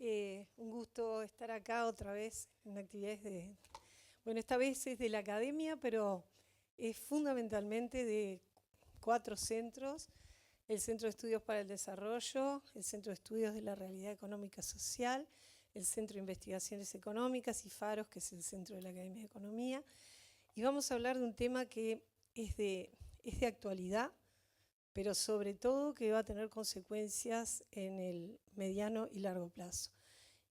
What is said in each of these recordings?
Un gusto estar acá otra vez en actividades bueno, esta vez es de la academia, pero es fundamentalmente de 4 centros: el Centro de Estudios para el Desarrollo, el Centro de Estudios de la Realidad Económica Social, el Centro de Investigaciones Económicas y Faros, que es el Centro de la Academia de Economía. Y vamos a hablar de un tema que es de actualidad, pero sobre todo que va a tener consecuencias en el mediano y largo plazo,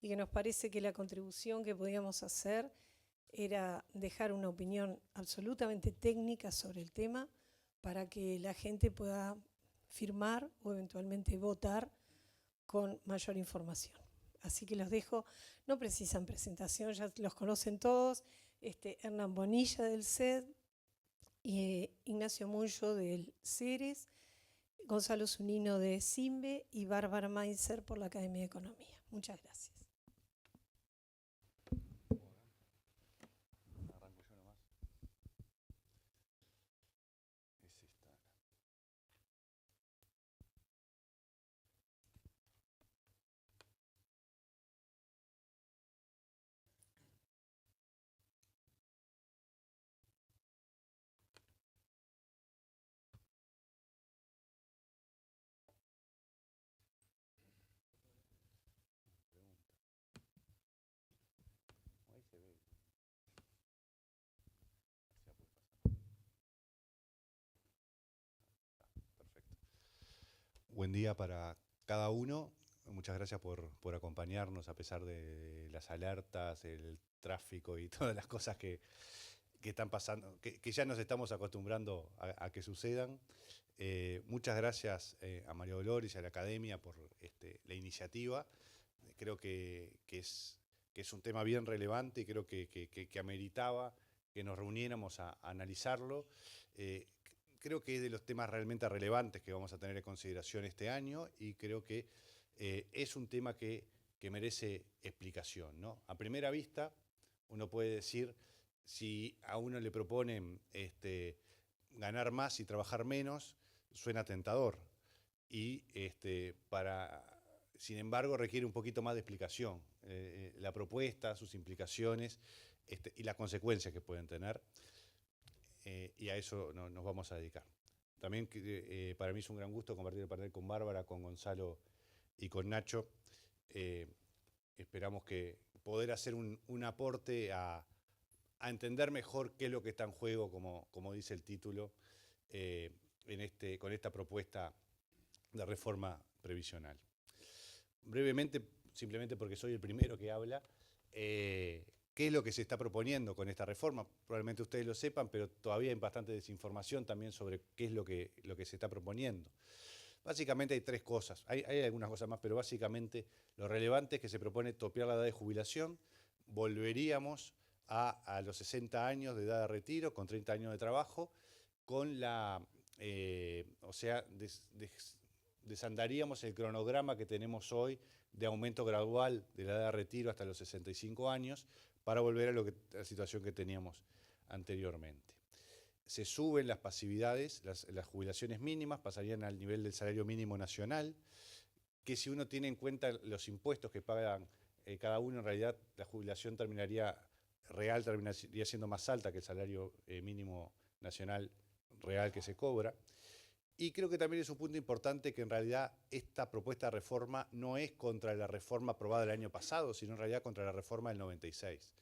y que nos parece que la contribución que podíamos hacer era dejar una opinión absolutamente técnica sobre el tema para que la gente pueda firmar o eventualmente votar con mayor información. Así que los dejo, no precisan presentación, ya los conocen todos: Hernán Bonilla del CED, Ignacio Muncho del CERES, Gonzalo Zunino de CIMBE y Bárbara Mainzer por la Academia de Economía. Muchas gracias. Arranco yo nomás. Es esta. Pregunta. Ahí se ve. Ya puede pasar. Perfecto. Buen día para cada uno. Muchas gracias por acompañarnos a pesar de las alertas, el tráfico y todas las cosas que están pasando, que ya nos estamos acostumbrando a que sucedan. Muchas gracias a María Dolores y a la Academia por la iniciativa. Creo que es un tema bien relevante y creo que ameritaba que nos reuniéramos a analizarlo. Creo que es de los temas realmente relevantes que vamos a tener en consideración este año, y creo que es un tema que merece explicación, ¿no? A primera vista, uno puede decir, si a uno le proponen ganar más y trabajar menos, suena tentador. Y sin embargo, requiere un poquito más de explicación. La propuesta, sus implicaciones y las consecuencias que pueden tener. Y a eso nos vamos a dedicar. También para mí es un gran gusto compartir el panel con Bárbara, con Gonzalo y con Nacho. Esperamos que poder hacer un aporte a entender mejor qué es lo que está en juego, como dice el título, con esta propuesta de reforma previsional. Brevemente, simplemente porque soy el primero que habla, ¿qué es lo que se está proponiendo con esta reforma? Probablemente ustedes lo sepan, pero todavía hay bastante desinformación también sobre qué es lo que se está proponiendo. Básicamente hay tres cosas, hay algunas cosas más, pero básicamente lo relevante es que se propone topear la edad de jubilación. Volveríamos a los 60 años de edad de retiro, con 30 años de trabajo, con o sea, desandaríamos el cronograma que tenemos hoy de aumento gradual de la edad de retiro hasta los 65 años para volver a la situación que teníamos anteriormente. Se suben las pasividades, las jubilaciones mínimas pasarían al nivel del salario mínimo nacional, que si uno tiene en cuenta los impuestos que pagan cada uno, en realidad la jubilación terminaría siendo más alta que el salario mínimo nacional real que se cobra. Y creo que también es un punto importante que en realidad esta propuesta de reforma no es contra la reforma aprobada el año pasado, sino en realidad contra la reforma del 96.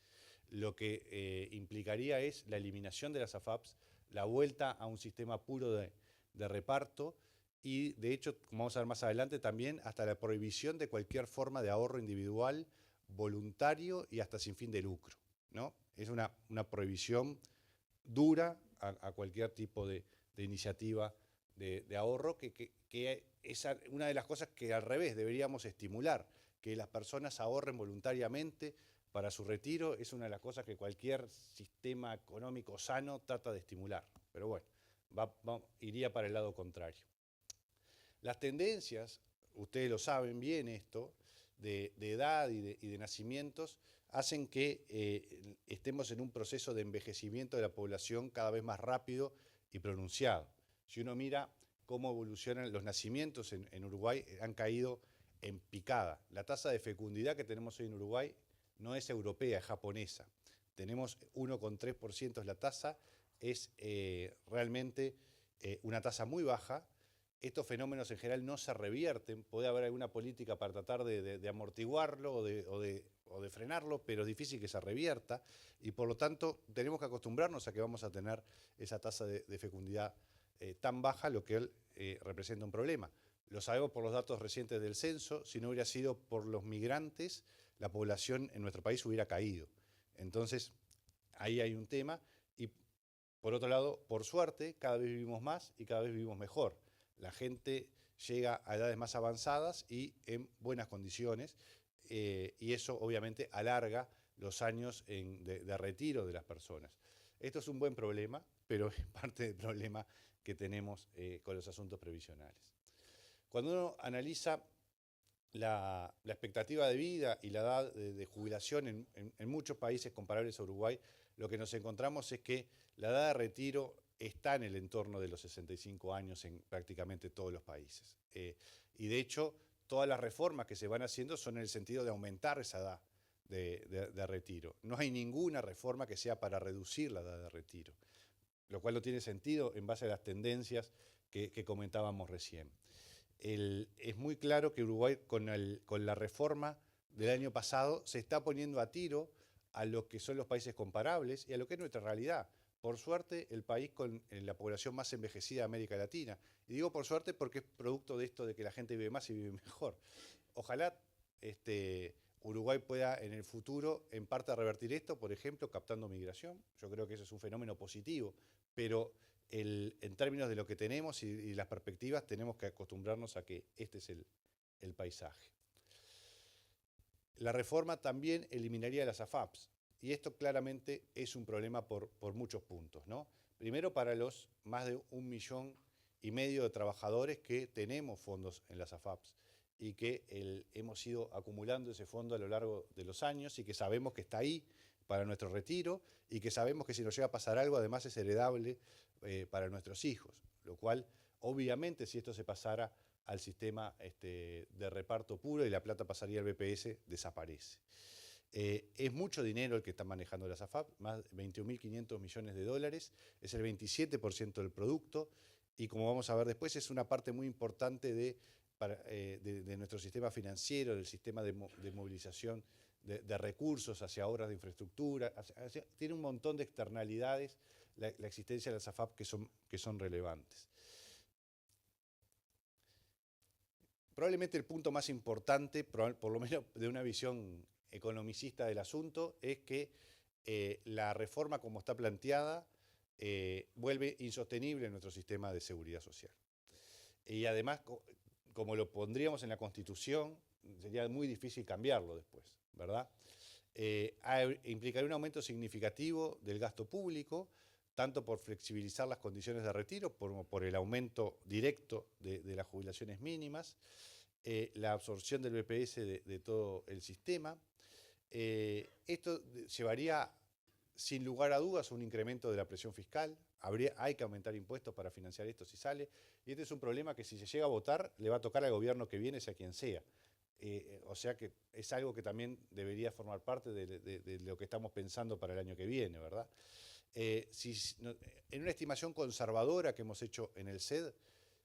Lo que implicaría es la eliminación de las AFAPs, la vuelta a un sistema puro de reparto y, de hecho, como vamos a ver más adelante, también hasta la prohibición de cualquier forma de ahorro individual, voluntario y hasta sin fin de lucro, ¿no? Es una prohibición dura a cualquier tipo de iniciativa de ahorro, que es una de las cosas que al revés deberíamos estimular, que las personas ahorren voluntariamente para su retiro. Es una de las cosas que cualquier sistema económico sano trata de estimular, pero bueno, iría para el lado contrario. Las tendencias, ustedes lo saben bien esto, de edad y de nacimientos, hacen que estemos en un proceso de envejecimiento de la población cada vez más rápido y pronunciado. Si uno mira cómo evolucionan los nacimientos en Uruguay, han caído en picada. La tasa de fecundidad que tenemos hoy en Uruguay no es europea, es japonesa. Tenemos 1,3% la tasa, es realmente una tasa muy baja. Estos fenómenos en general no se revierten, puede haber alguna política para tratar de amortiguarlo o de frenarlo, pero es difícil que se revierta y por lo tanto tenemos que acostumbrarnos a que vamos a tener esa tasa de fecundidad tan baja, lo que representa un problema. Lo sabemos por los datos recientes del censo, si no hubiera sido por los migrantes, la población en nuestro país hubiera caído. Entonces, ahí hay un tema y por otro lado, por suerte, cada vez vivimos más y cada vez vivimos mejor. La gente llega a edades más avanzadas y en buenas condiciones y eso obviamente alarga los años de retiro de las personas. Esto es un buen problema, pero es parte del problema que tenemos con los asuntos previsionales. Cuando uno analiza la expectativa de vida y la edad de jubilación en muchos países comparables a Uruguay, lo que nos encontramos es que la edad de retiro está en el entorno de los 65 años en prácticamente todos los países. Y de hecho, todas las reformas que se van haciendo son en el sentido de aumentar esa edad de retiro. No hay ninguna reforma que sea para reducir la edad de retiro, lo cual no tiene sentido en base a las tendencias que comentábamos recién. Es muy claro que Uruguay con la reforma del año pasado se está poniendo a tiro a lo que son los países comparables y a lo que es nuestra realidad. Por suerte, el país con la población más envejecida de América Latina. Y digo por suerte porque es producto de esto de que la gente vive más y vive mejor. Ojalá Uruguay pueda en el futuro en parte revertir esto, por ejemplo, captando migración. Yo creo que eso es un fenómeno positivo, pero en términos de lo que tenemos y las perspectivas, tenemos que acostumbrarnos a que este es el paisaje. La reforma también eliminaría las AFAPs, y esto claramente es un problema por muchos puntos, ¿no? Primero, para los más de 1,5 millones de trabajadores que tenemos fondos en las AFAPs y que hemos ido acumulando ese fondo a lo largo de los años y que sabemos que está ahí para nuestro retiro y que sabemos que si nos llega a pasar algo, además es heredable para nuestros hijos, lo cual, obviamente, si esto se pasara al sistema de reparto puro y la plata pasaría al BPS, desaparece. Es mucho dinero el que están manejando las AFAP, más de 21.500 millones de dólares, es el 27% del producto y como vamos a ver después es una parte muy importante de nuestro sistema financiero, del sistema de movilización de recursos hacia obras de infraestructura, tiene un montón de externalidades la existencia de las AFAP que son relevantes. Probablemente el punto más importante, por lo menos de una visión economicista del asunto, es que la reforma como está planteada vuelve insostenible nuestro sistema de seguridad social. Y además, como lo pondríamos en la Constitución, sería muy difícil cambiarlo después, ¿verdad? Implicaría un aumento significativo del gasto público, tanto por flexibilizar las condiciones de retiro, como por el aumento directo de las jubilaciones mínimas, la absorción del BPS de todo el sistema. Esto llevaría, sin lugar a dudas, a un incremento de la presión fiscal. Hay que aumentar impuestos para financiar esto si sale. Y este es un problema que si se llega a votar, le va a tocar al gobierno que viene, sea quien sea. O sea que es algo que también debería formar parte de lo que estamos pensando para el año que viene, ¿verdad? En una estimación conservadora que hemos hecho en el SED,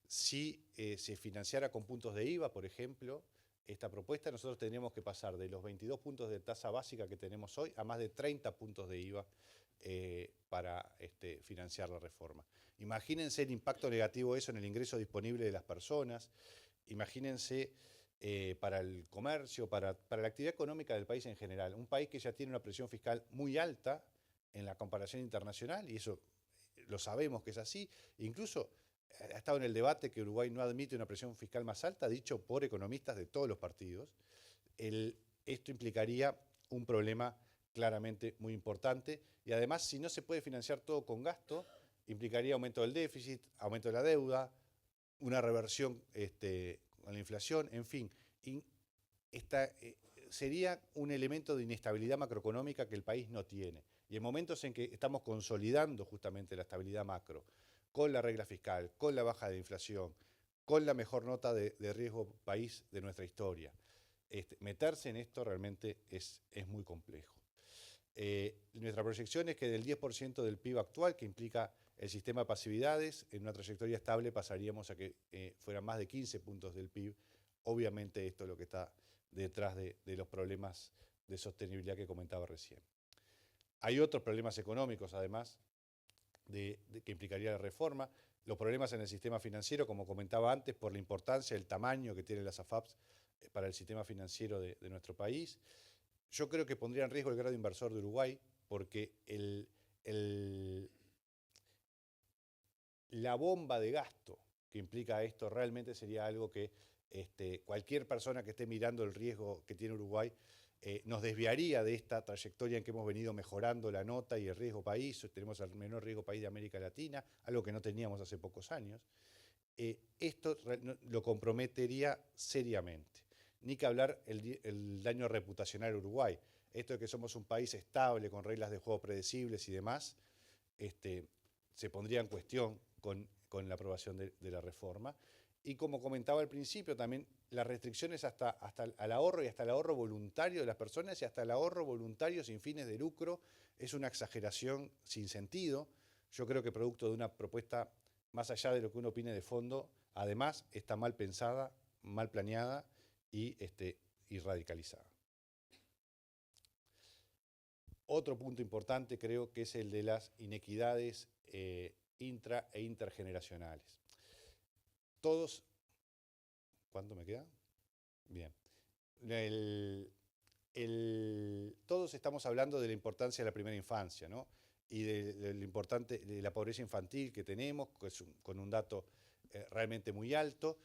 si se financiara con puntos de IVA, por ejemplo, esta propuesta, nosotros tendríamos que pasar de los 22 puntos de tasa básica que tenemos hoy a más de 30 puntos de IVA para financiar la reforma. Imagínense el impacto negativo de eso en el ingreso disponible de las personas, imagínense para el comercio, para la actividad económica del país en general. Un país que ya tiene una presión fiscal muy alta en la comparación internacional, y eso lo sabemos que es así. Incluso ha estado en el debate que Uruguay no admite una presión fiscal más alta, dicho por economistas de todos los partidos. Esto implicaría un problema claramente muy importante y además, si no se puede financiar todo con gasto, implicaría aumento del déficit, aumento de la deuda, una reversión con la inflación, en fin. Sería un elemento de inestabilidad macroeconómica que el país no tiene. Y en momentos en que estamos consolidando justamente la estabilidad macro, con la regla fiscal, con la baja de inflación, con la mejor nota de riesgo país de nuestra historia. Meterse en esto realmente es muy complejo. Nuestra proyección es que del 10% del PIB actual, que implica el sistema de pasividades, en una trayectoria estable pasaríamos a que fueran más de 15 puntos del PIB. Obviamente esto es lo que está detrás de los problemas de sostenibilidad que comentaba recién. Hay otros problemas económicos, además, que implicaría la reforma. Los problemas en el sistema financiero, como comentaba antes, por la importancia, el tamaño que tienen las AFAPs para el sistema financiero de nuestro país. Yo creo que pondría en riesgo el grado inversor de Uruguay, porque la bomba de gasto que implica esto realmente sería algo que cualquier persona que esté mirando el riesgo que tiene Uruguay nos desviaría de esta trayectoria en que hemos venido mejorando la nota y el riesgo país. Tenemos el menor riesgo país de América Latina, algo que no teníamos hace pocos años. Esto lo comprometería seriamente. Ni que hablar el daño reputacional a Uruguay. Esto de que somos un país estable, con reglas de juego predecibles y demás, se pondría en cuestión con la aprobación de la reforma. Y como comentaba al principio, también las restricciones hasta al ahorro y hasta el ahorro voluntario de las personas y hasta el ahorro voluntario sin fines de lucro es una exageración sin sentido. Yo creo que producto de una propuesta, más allá de lo que uno opine de fondo, además está mal pensada, mal planeada y radicalizada. Otro punto importante creo que es el de las inequidades intra e intergeneracionales. Todos, ¿cuánto me queda? Bien. Todos estamos hablando de la importancia de la primera infancia, ¿no? Y de lo importante de la pobreza infantil que tenemos, con un dato realmente muy alto.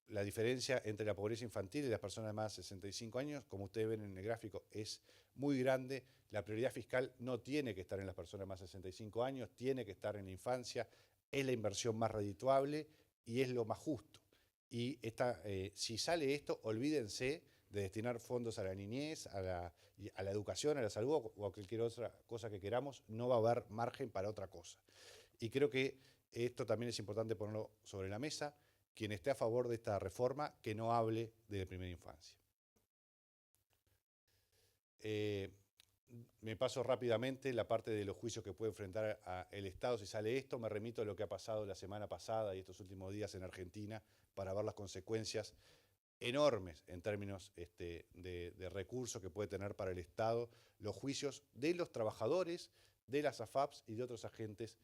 La diferencia entre la pobreza infantil y las personas de más de 65 años, como ustedes ven en el gráfico, es muy grande. La prioridad fiscal no tiene que estar en las personas de más de 65 años, tiene que estar en la infancia. Es la inversión más redituable y es lo más justo. Y si sale esto, olvídense de destinar fondos a la niñez, a la educación, a la salud o a cualquier otra cosa que queramos. No va a haber margen para otra cosa. Y creo que esto también es importante ponerlo sobre la mesa. Quien esté a favor de esta reforma, que no hable de la primera infancia. Me paso rápidamente la parte de los juicios que puede enfrentar el Estado si sale esto. Me remito a lo que ha pasado la semana pasada y estos últimos días en Argentina para ver las consecuencias enormes en términos de recursos que puede tener para el Estado los juicios de los trabajadores, de las AFAPs y de otros agentes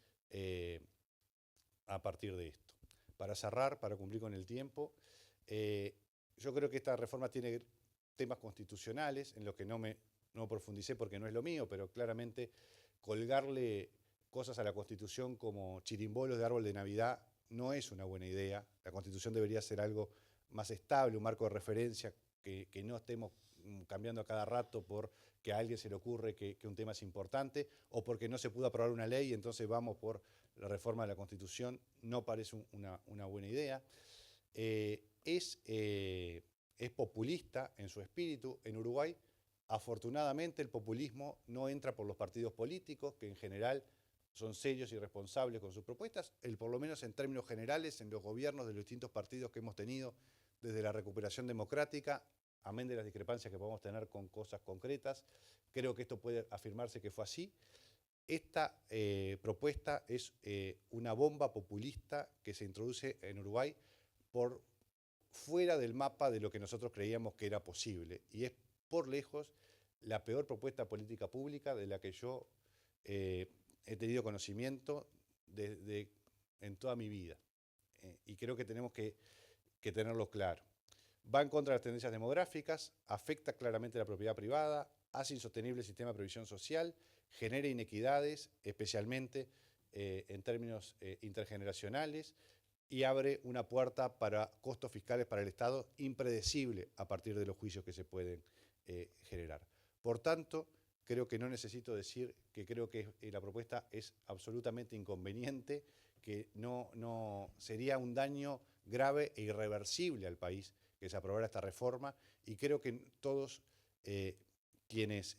a partir de esto. Para cerrar, para cumplir con el tiempo, yo creo que esta reforma tiene temas constitucionales en los que no profundicé porque no es lo mío, pero claramente colgarle cosas a la Constitución como chirimbolos de árbol de Navidad no es una buena idea. La Constitución debería ser algo más estable, un marco de referencia, que no estemos cambiando a cada rato porque a alguien se le ocurre que un tema es importante o porque no se pudo aprobar una ley y entonces vamos por la reforma de la Constitución. No parece una buena idea. Es populista en su espíritu. En Uruguay, afortunadamente, el populismo no entra por los partidos políticos, que en general son serios y responsables con sus propuestas, por lo menos en términos generales, en los gobiernos de los distintos partidos que hemos tenido desde la recuperación democrática, amén de las discrepancias que podemos tener con cosas concretas. Creo que esto puede afirmarse que fue así. Esta propuesta es una bomba populista que se introduce en Uruguay por fuera del mapa de lo que nosotros creíamos que era posible. Y es por lejos la peor propuesta política pública de la que yo he tenido conocimiento en toda mi vida. Y creo que tenemos que tenerlo claro. Va en contra de las tendencias demográficas, afecta claramente la propiedad privada, hace insostenible el sistema de previsión social, genera inequidades, especialmente en términos intergeneracionales, y abre una puerta para costos fiscales para el Estado impredecible a partir de los juicios que se pueden generar. Por tanto, creo que no necesito decir que creo que la propuesta es absolutamente inconveniente, que no sería un daño grave e irreversible al país que se aprobara esta reforma, y creo que todos quienes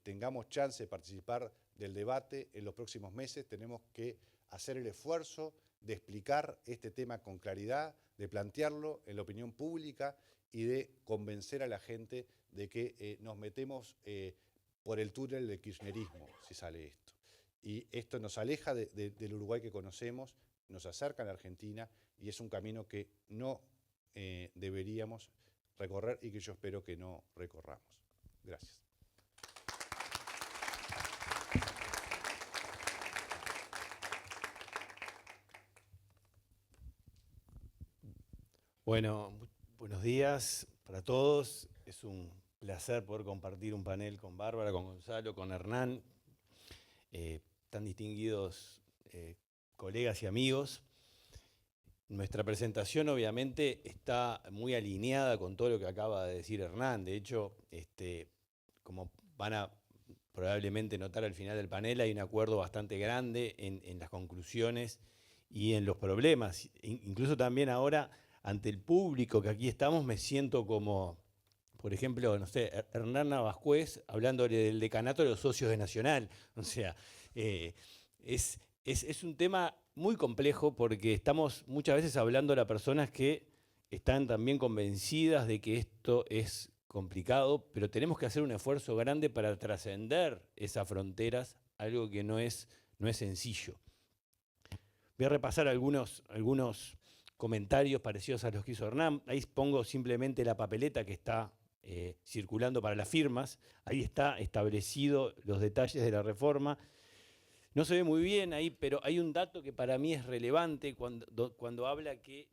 tengamos chance de participar del debate en los próximos meses tenemos que hacer el esfuerzo de explicar este tema con claridad, de plantearlo en la opinión pública y de convencer a la gente de que nos metemos por el túnel del kirchnerismo, si sale esto. Y esto nos aleja del Uruguay que conocemos, nos acerca a la Argentina y es un camino que no deberíamos recorrer y que yo espero que no recorramos. Gracias. Bueno, buenos días para todos. Es un placer poder compartir un panel con Bárbara, con Gonzalo, con Hernán, tan distinguidos colegas y amigos. Nuestra presentación obviamente está muy alineada con todo lo que acaba de decir Hernán. De hecho, como van a probablemente notar al final del panel, hay un acuerdo bastante grande en las conclusiones y en los problemas. Incluso también ahora, ante el público que aquí estamos, me siento como, por ejemplo, no sé, Hernán Navascués hablando del decanato de los socios de Nacional. O sea, es un tema muy complejo porque estamos muchas veces hablando a personas que están también convencidas de que esto es complicado, pero tenemos que hacer un esfuerzo grande para trascender esas fronteras, algo que no es sencillo. Voy a repasar algunos comentarios parecidos a los que hizo Hernán. Ahí pongo simplemente la papeleta que está circulando para las firmas. Ahí está establecido los detalles de la reforma. No se ve muy bien ahí, pero hay un dato que para mí es relevante cuando habla que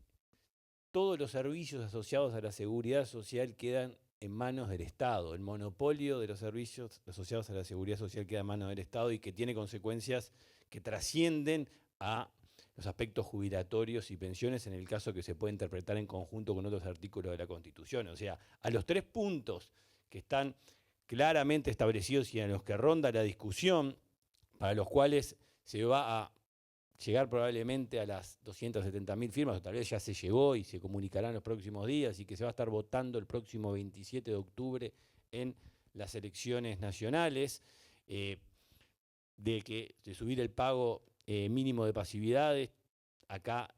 todos los servicios asociados a la seguridad social quedan en manos del Estado. El monopolio de los servicios asociados a la seguridad social queda en manos del Estado y que tiene consecuencias que trascienden a los aspectos jubilatorios y pensiones en el caso que se puede interpretar en conjunto con otros artículos de la Constitución. O sea, a los 3 puntos que están claramente establecidos y en los que ronda la discusión, para los cuales se va a llegar probablemente a las 270.000 firmas, o tal vez ya se llegó y se comunicará en los próximos días, y que se va a estar votando el próximo 27 de octubre en las elecciones nacionales, de subir el pago mínimo de pasividades. Acá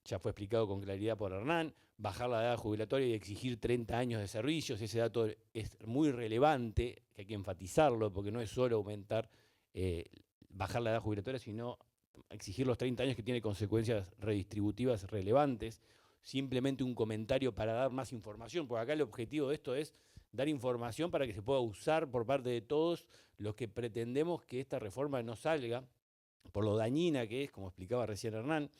ya fue explicado con claridad por Hernán, bajar la edad jubilatoria y exigir 30 años de servicios. Ese dato es muy relevante, que hay que enfatizarlo, porque no es solo bajar la edad jubilatoria, sino exigir los 30 años, que tiene consecuencias redistributivas relevantes. Simplemente un comentario para dar más información, porque acá el objetivo de esto es dar información para que se pueda usar por parte de todos los que pretendemos que esta reforma no salga, por lo dañina que es, como explicaba recién Hernán.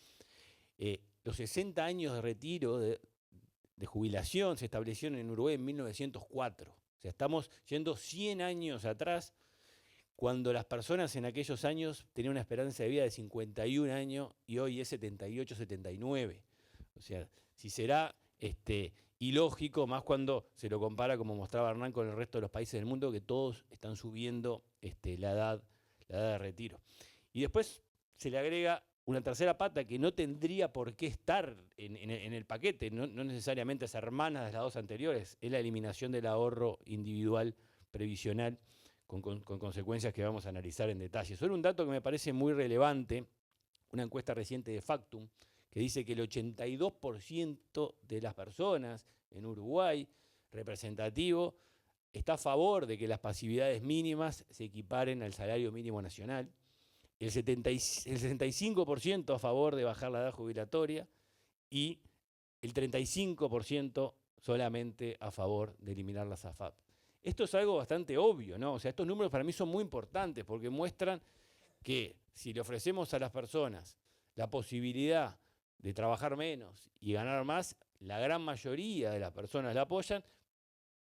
Los 60 años de retiro de jubilación se establecieron en Uruguay en 1904. O sea, estamos yendo 100 años atrás, cuando las personas en aquellos años tenían una esperanza de vida de 51 años y hoy es 78, 79. O sea, si será ilógico, más cuando se lo compara, como mostraba Hernán, con el resto de los países del mundo, que todos están subiendo la edad de retiro. Y después se le agrega una tercera pata que no tendría por qué estar en el paquete, no necesariamente es hermana de las dos anteriores, es la eliminación del ahorro individual previsional, con consecuencias que vamos a analizar en detalle. Solo un dato que me parece muy relevante, una encuesta reciente de Factum, que dice que el 82% de las personas en Uruguay, representativo, está a favor de que las pasividades mínimas se equiparen al salario mínimo nacional, el 65% a favor de bajar la edad jubilatoria y el 35% solamente a favor de eliminar las AFAP. Esto es algo bastante obvio, ¿no? O sea, estos números para mí son muy importantes porque muestran que si le ofrecemos a las personas la posibilidad de trabajar menos y ganar más, la gran mayoría de las personas la apoyan,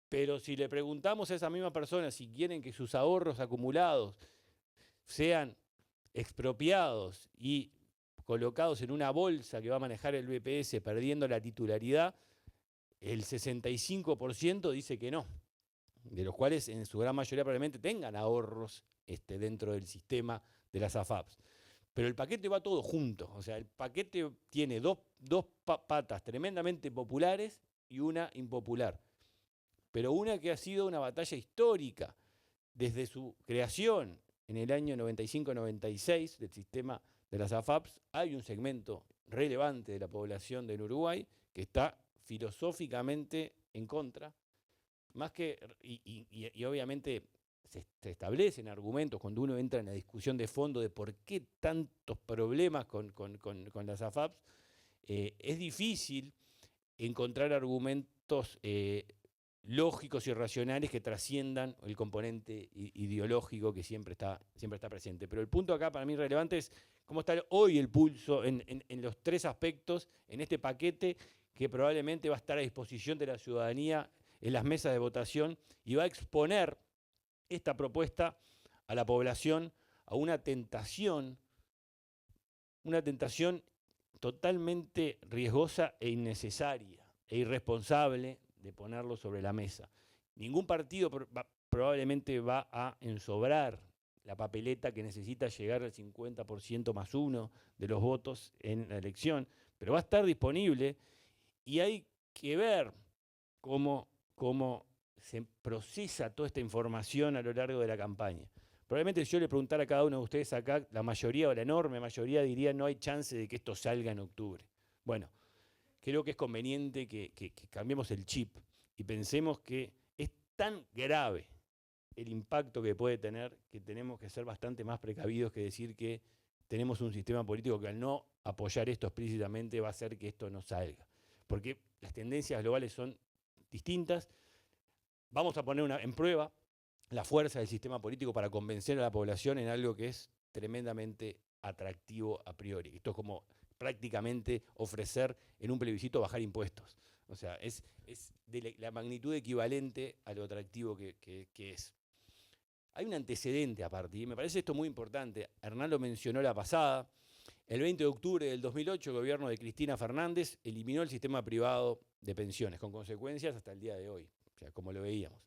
pero si le preguntamos a esa misma persona si quieren que sus ahorros acumulados sean expropiados y colocados en una bolsa que va a manejar el BPS perdiendo la titularidad, el 65% dice que no, de los cuales en su gran mayoría probablemente tengan ahorros dentro del sistema de las AFAPs. Pero el paquete va todo junto, o sea, el paquete tiene dos patas tremendamente populares y una impopular, pero una que ha sido una batalla histórica desde su creación en el año 95-96 del sistema de las AFAPs, hay un segmento relevante de la población del Uruguay que está filosóficamente en contra, más que, y obviamente se establecen argumentos cuando uno entra en la discusión de fondo de por qué tantos problemas con las AFAPs. Es difícil encontrar argumentos lógicos y racionales que trasciendan el componente ideológico que siempre está presente. Pero el punto acá para mí relevante es cómo está hoy el pulso en los tres aspectos, en este paquete que probablemente va a estar a disposición de la ciudadanía en las mesas de votación y va a exponer esta propuesta a la población a una tentación totalmente riesgosa e innecesaria e irresponsable de ponerlo sobre la mesa. Ningún partido probablemente va a ensobrar la papeleta que necesita llegar al 50% más 1 de los votos en la elección, pero va a estar disponible y hay que ver cómo se procesa toda esta información a lo largo de la campaña. Probablemente si yo le preguntara a cada uno de ustedes acá, la mayoría o la enorme mayoría diría no hay chance de que esto salga en octubre. Bueno, creo que es conveniente que cambiemos el chip y pensemos que es tan grave el impacto que puede tener que tenemos que ser bastante más precavidos que decir que tenemos un sistema político que al no apoyar esto explícitamente va a hacer que esto no salga. Porque las tendencias globales son distintas. Vamos a poner en prueba la fuerza del sistema político para convencer a la población en algo que es tremendamente atractivo a priori. Esto es como prácticamente ofrecer en un plebiscito bajar impuestos. O sea, es de la magnitud equivalente a lo atractivo que es. Hay un antecedente aparte, y me parece esto muy importante. Hernán lo mencionó la pasada. El 20 de octubre del 2008, el gobierno de Cristina Fernández eliminó el sistema privado de pensiones, con consecuencias hasta el día de hoy, o sea, como lo veíamos.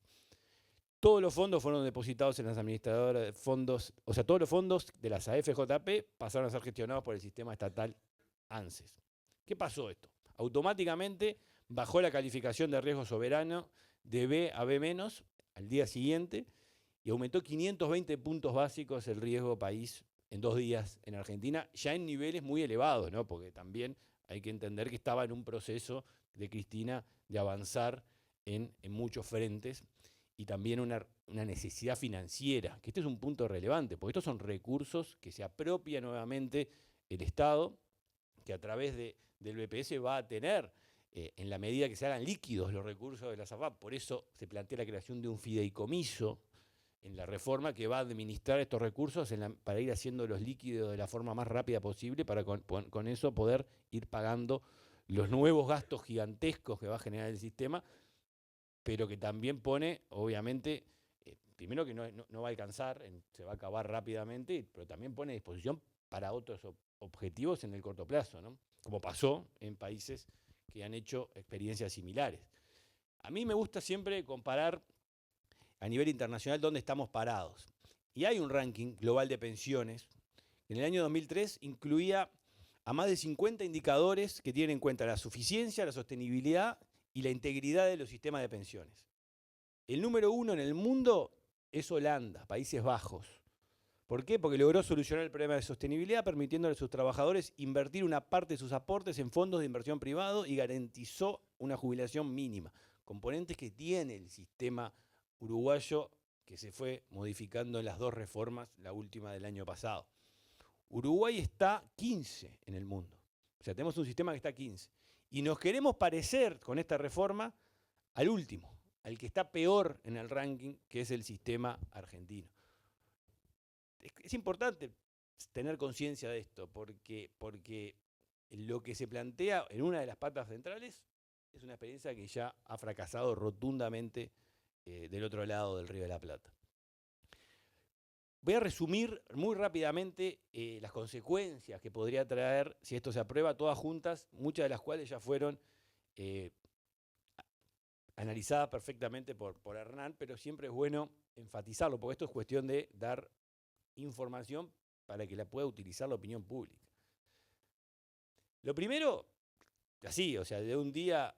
Todos los fondos fueron depositados en las administradoras de fondos, o sea, todos los fondos de las AFJP pasaron a ser gestionados por el sistema estatal ANSES. ¿Qué pasó esto? Automáticamente bajó la calificación de riesgo soberano de B a B- al día siguiente y aumentó 520 puntos básicos el riesgo país en 2 días en Argentina, ya en niveles muy elevados, ¿no? Porque también hay que entender que estaba en un proceso de Cristina de avanzar en muchos frentes y también una necesidad financiera, que este es un punto relevante, porque estos son recursos que se apropia nuevamente el Estado, que a través del BPS va a tener, en la medida que se hagan líquidos los recursos de la AFAP, por eso se plantea la creación de un fideicomiso en la reforma que va a administrar estos recursos para ir haciéndolos líquidos de la forma más rápida posible para con eso poder ir pagando los nuevos gastos gigantescos que va a generar el sistema, pero que también pone, obviamente, primero que no va a alcanzar, se va a acabar rápidamente, pero también pone a disposición para otros objetivos en el corto plazo, ¿no? Como pasó en países que han hecho experiencias similares. A mí me gusta siempre comparar a nivel internacional dónde estamos parados. Y hay un ranking global de pensiones que en el año 2003 incluía a más de 50 indicadores que tienen en cuenta la suficiencia, la sostenibilidad y la integridad de los sistemas de pensiones. El número 1 en el mundo es Holanda, Países Bajos. ¿Por qué? Porque logró solucionar el problema de sostenibilidad, permitiéndole a sus trabajadores invertir una parte de sus aportes en fondos de inversión privado y garantizó una jubilación mínima. Componentes que tiene el sistema uruguayo que se fue modificando en las 2 reformas, la última del año pasado. Uruguay está 15 en el mundo. O sea, tenemos un sistema que está 15. Y nos queremos parecer con esta reforma al último, al que está peor en el ranking, que es el sistema argentino. Es importante tener conciencia de esto, porque lo que se plantea en una de las patas centrales es una experiencia que ya ha fracasado rotundamente del otro lado del Río de la Plata. Voy a resumir muy rápidamente las consecuencias que podría traer si esto se aprueba, todas juntas, muchas de las cuales ya fueron analizadas perfectamente por Hernán, pero siempre es bueno enfatizarlo, porque esto es cuestión de dar información para que la pueda utilizar la opinión pública. Lo primero, así, o sea, de un día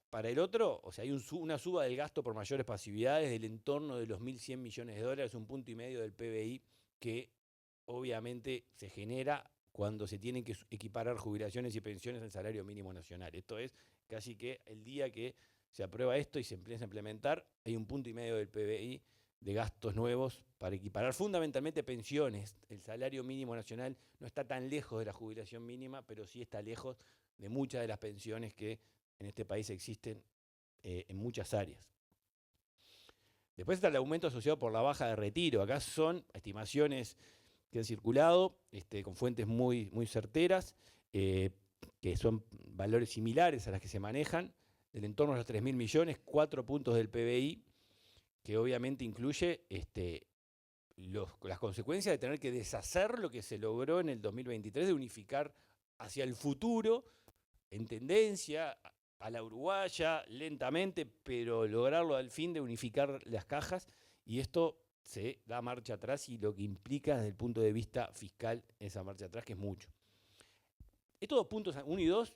para el otro, o sea, hay una suba del gasto por mayores pasividades del entorno de los 1.100 millones de dólares, 1,5 puntos del PBI, que obviamente se genera cuando se tienen que equiparar jubilaciones y pensiones al salario mínimo nacional. Esto es casi que el día que se aprueba esto y se empieza a implementar, hay 1,5 puntos del PBI de gastos nuevos para equiparar fundamentalmente pensiones. El salario mínimo nacional no está tan lejos de la jubilación mínima, pero sí está lejos de muchas de las pensiones que en este país existen en muchas áreas. Después está el aumento asociado por la baja de retiro. Acá son estimaciones que han circulado con fuentes muy certeras, que son valores similares a las que se manejan, del entorno de los 3.000 millones, 4 puntos del PBI, que obviamente incluye las consecuencias de tener que deshacer lo que se logró en el 2023, de unificar hacia el futuro, en tendencia, a la uruguaya, lentamente, pero lograrlo al fin de unificar las cajas, y esto se da marcha atrás y lo que implica desde el punto de vista fiscal esa marcha atrás, que es mucho. Estos 2 puntos, 1 y 2,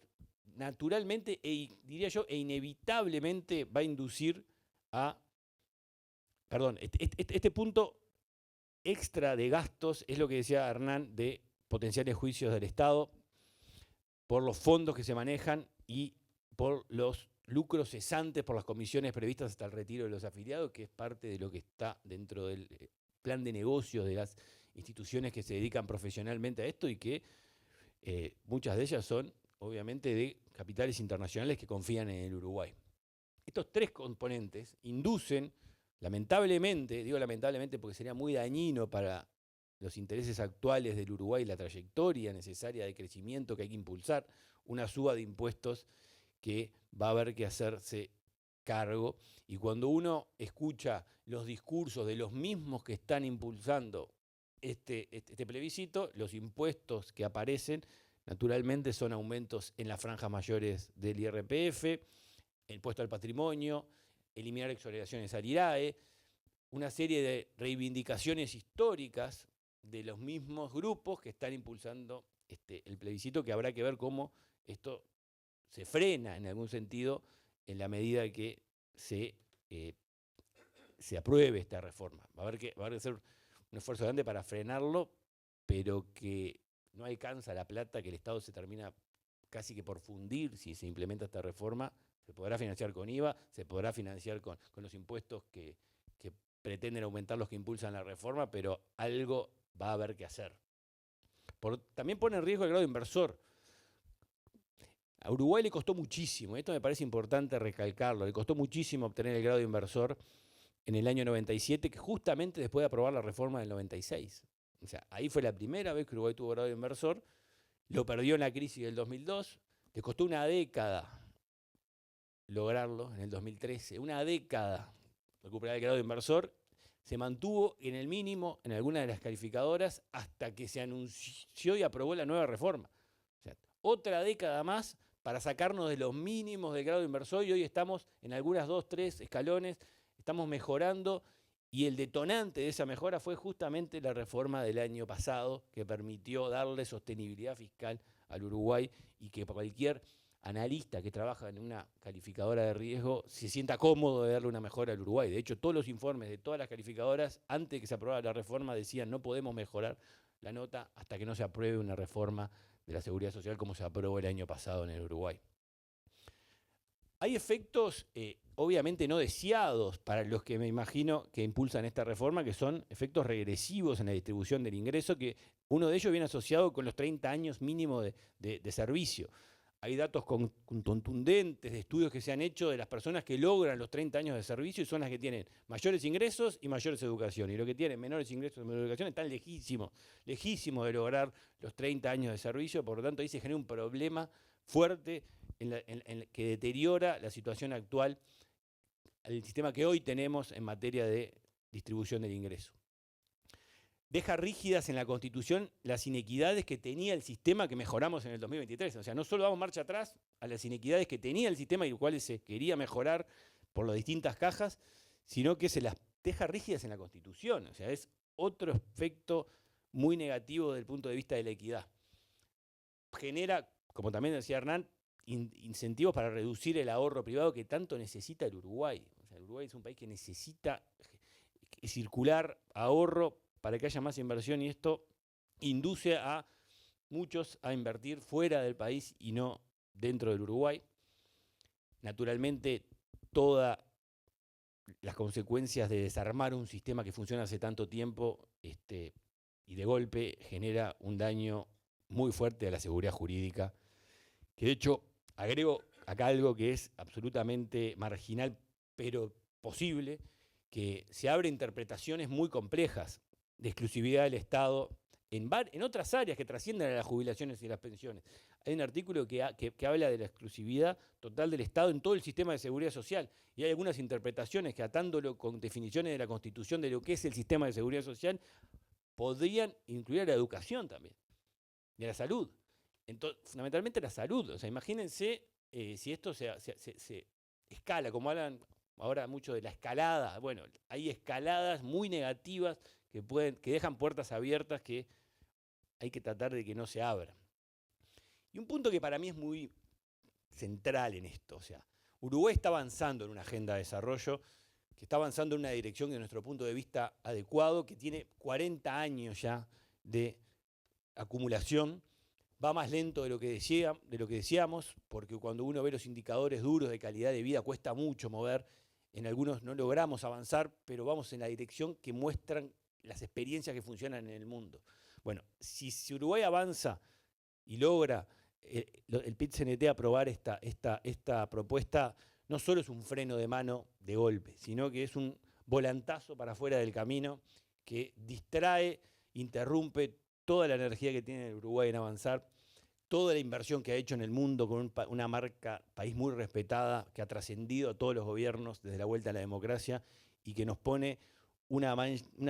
naturalmente, diría yo, inevitablemente va a inducir a... Perdón, este punto extra de gastos es lo que decía Hernán de potenciales juicios del Estado por los fondos que se manejan y por los lucros cesantes por las comisiones previstas hasta el retiro de los afiliados, que es parte de lo que está dentro del plan de negocios de las instituciones que se dedican profesionalmente a esto y que muchas de ellas son, obviamente, de capitales internacionales que confían en el Uruguay. Estos 3 componentes inducen, lamentablemente, digo lamentablemente porque sería muy dañino para los intereses actuales del Uruguay y la trayectoria necesaria de crecimiento que hay que impulsar, una suba de impuestos que va a haber que hacerse cargo. Y cuando uno escucha los discursos de los mismos que están impulsando este plebiscito, los impuestos que aparecen naturalmente son aumentos en las franjas mayores del IRPF, el impuesto al patrimonio, eliminar exoneraciones al IRAE, una serie de reivindicaciones históricas de los mismos grupos que están impulsando el plebiscito, que habrá que ver cómo esto se frena en algún sentido en la medida que se apruebe esta reforma. Va a haber que hacer un esfuerzo grande para frenarlo, pero que no alcanza la plata, que el Estado se termina casi que por fundir si se implementa esta reforma. Se podrá financiar con IVA, se podrá financiar con los impuestos que pretenden aumentar los que impulsan la reforma, pero algo va a haber que hacer. También pone en riesgo el grado inversor. A Uruguay le costó muchísimo, esto me parece importante recalcarlo, le costó muchísimo obtener el grado de inversor en el año 97, que justamente después de aprobar la reforma del 96. O sea, ahí fue la primera vez que Uruguay tuvo grado de inversor, lo perdió en la crisis del 2002, le costó una década lograrlo en el 2013, una década recuperar el grado de inversor, se mantuvo en el mínimo en alguna de las calificadoras hasta que se anunció y aprobó la nueva reforma. O sea, otra década más para sacarnos de los mínimos del grado de inversor, y hoy estamos en algunas 2, 3 escalones, estamos mejorando, y el detonante de esa mejora fue justamente la reforma del año pasado, que permitió darle sostenibilidad fiscal al Uruguay y que cualquier analista que trabaja en una calificadora de riesgo se sienta cómodo de darle una mejora al Uruguay. De hecho, todos los informes de todas las calificadoras, antes de que se aprobara la reforma, decían no podemos mejorar la nota hasta que no se apruebe una reforma de la seguridad social como se aprobó el año pasado en el Uruguay. Hay efectos obviamente no deseados para los que me imagino que impulsan esta reforma, que son efectos regresivos en la distribución del ingreso, que uno de ellos viene asociado con los 30 años mínimo de servicio. Hay datos contundentes de estudios que se han hecho de las personas que logran los 30 años de servicio y son las que tienen mayores ingresos y mayores educación. Y los que tienen menores ingresos y menor educación están lejísimos de lograr los 30 años de servicio. Por lo tanto, ahí se genera un problema fuerte que deteriora la situación actual, el sistema que hoy tenemos en materia de distribución del ingreso. Deja rígidas en la Constitución las inequidades que tenía el sistema que mejoramos en el 2023. O sea, no solo damos marcha atrás a las inequidades que tenía el sistema y los cuales se quería mejorar por las distintas cajas, sino que se las deja rígidas en la Constitución. O sea, es otro efecto muy negativo desde el punto de vista de la equidad. Genera, como también decía Hernán, incentivos para reducir el ahorro privado que tanto necesita el Uruguay. O sea, el Uruguay es un país que necesita circular ahorro para que haya más inversión, y esto induce a muchos a invertir fuera del país y no dentro del Uruguay. Naturalmente, todas las consecuencias de desarmar un sistema que funciona hace tanto tiempo y de golpe genera un daño muy fuerte a la seguridad jurídica, que de hecho agrego acá algo que es absolutamente marginal, pero posible, que se abren interpretaciones muy complejas de exclusividad del Estado en otras áreas que trascienden a las jubilaciones y las pensiones. Hay un artículo que habla de la exclusividad total del Estado en todo el sistema de seguridad social, y hay algunas interpretaciones que, atándolo con definiciones de la Constitución de lo que es el sistema de seguridad social, podrían incluir a la educación también, y a la salud. Entonces, fundamentalmente la salud. O sea, imagínense si esto se escala, como hablan ahora mucho de la escalada. Bueno, hay escaladas muy negativas que dejan puertas abiertas que hay que tratar de que no se abran. Y un punto que para mí es muy central en esto, o sea, Uruguay está avanzando en una agenda de desarrollo, que está avanzando en una dirección que, de nuestro punto de vista, adecuado, que tiene 40 años ya de acumulación. Va más lento de lo que decíamos, porque cuando uno ve los indicadores duros de calidad de vida cuesta mucho mover. En algunos no logramos avanzar, pero vamos en la dirección que muestran las experiencias que funcionan en el mundo. Bueno, si Uruguay avanza y logra el PIT-CNT aprobar esta propuesta, no solo es un freno de mano de golpe, sino que es un volantazo para afuera del camino que distrae, interrumpe toda la energía que tiene el Uruguay en avanzar, toda la inversión que ha hecho en el mundo con una marca país muy respetada, que ha trascendido a todos los gobiernos desde la vuelta a la democracia y que nos pone una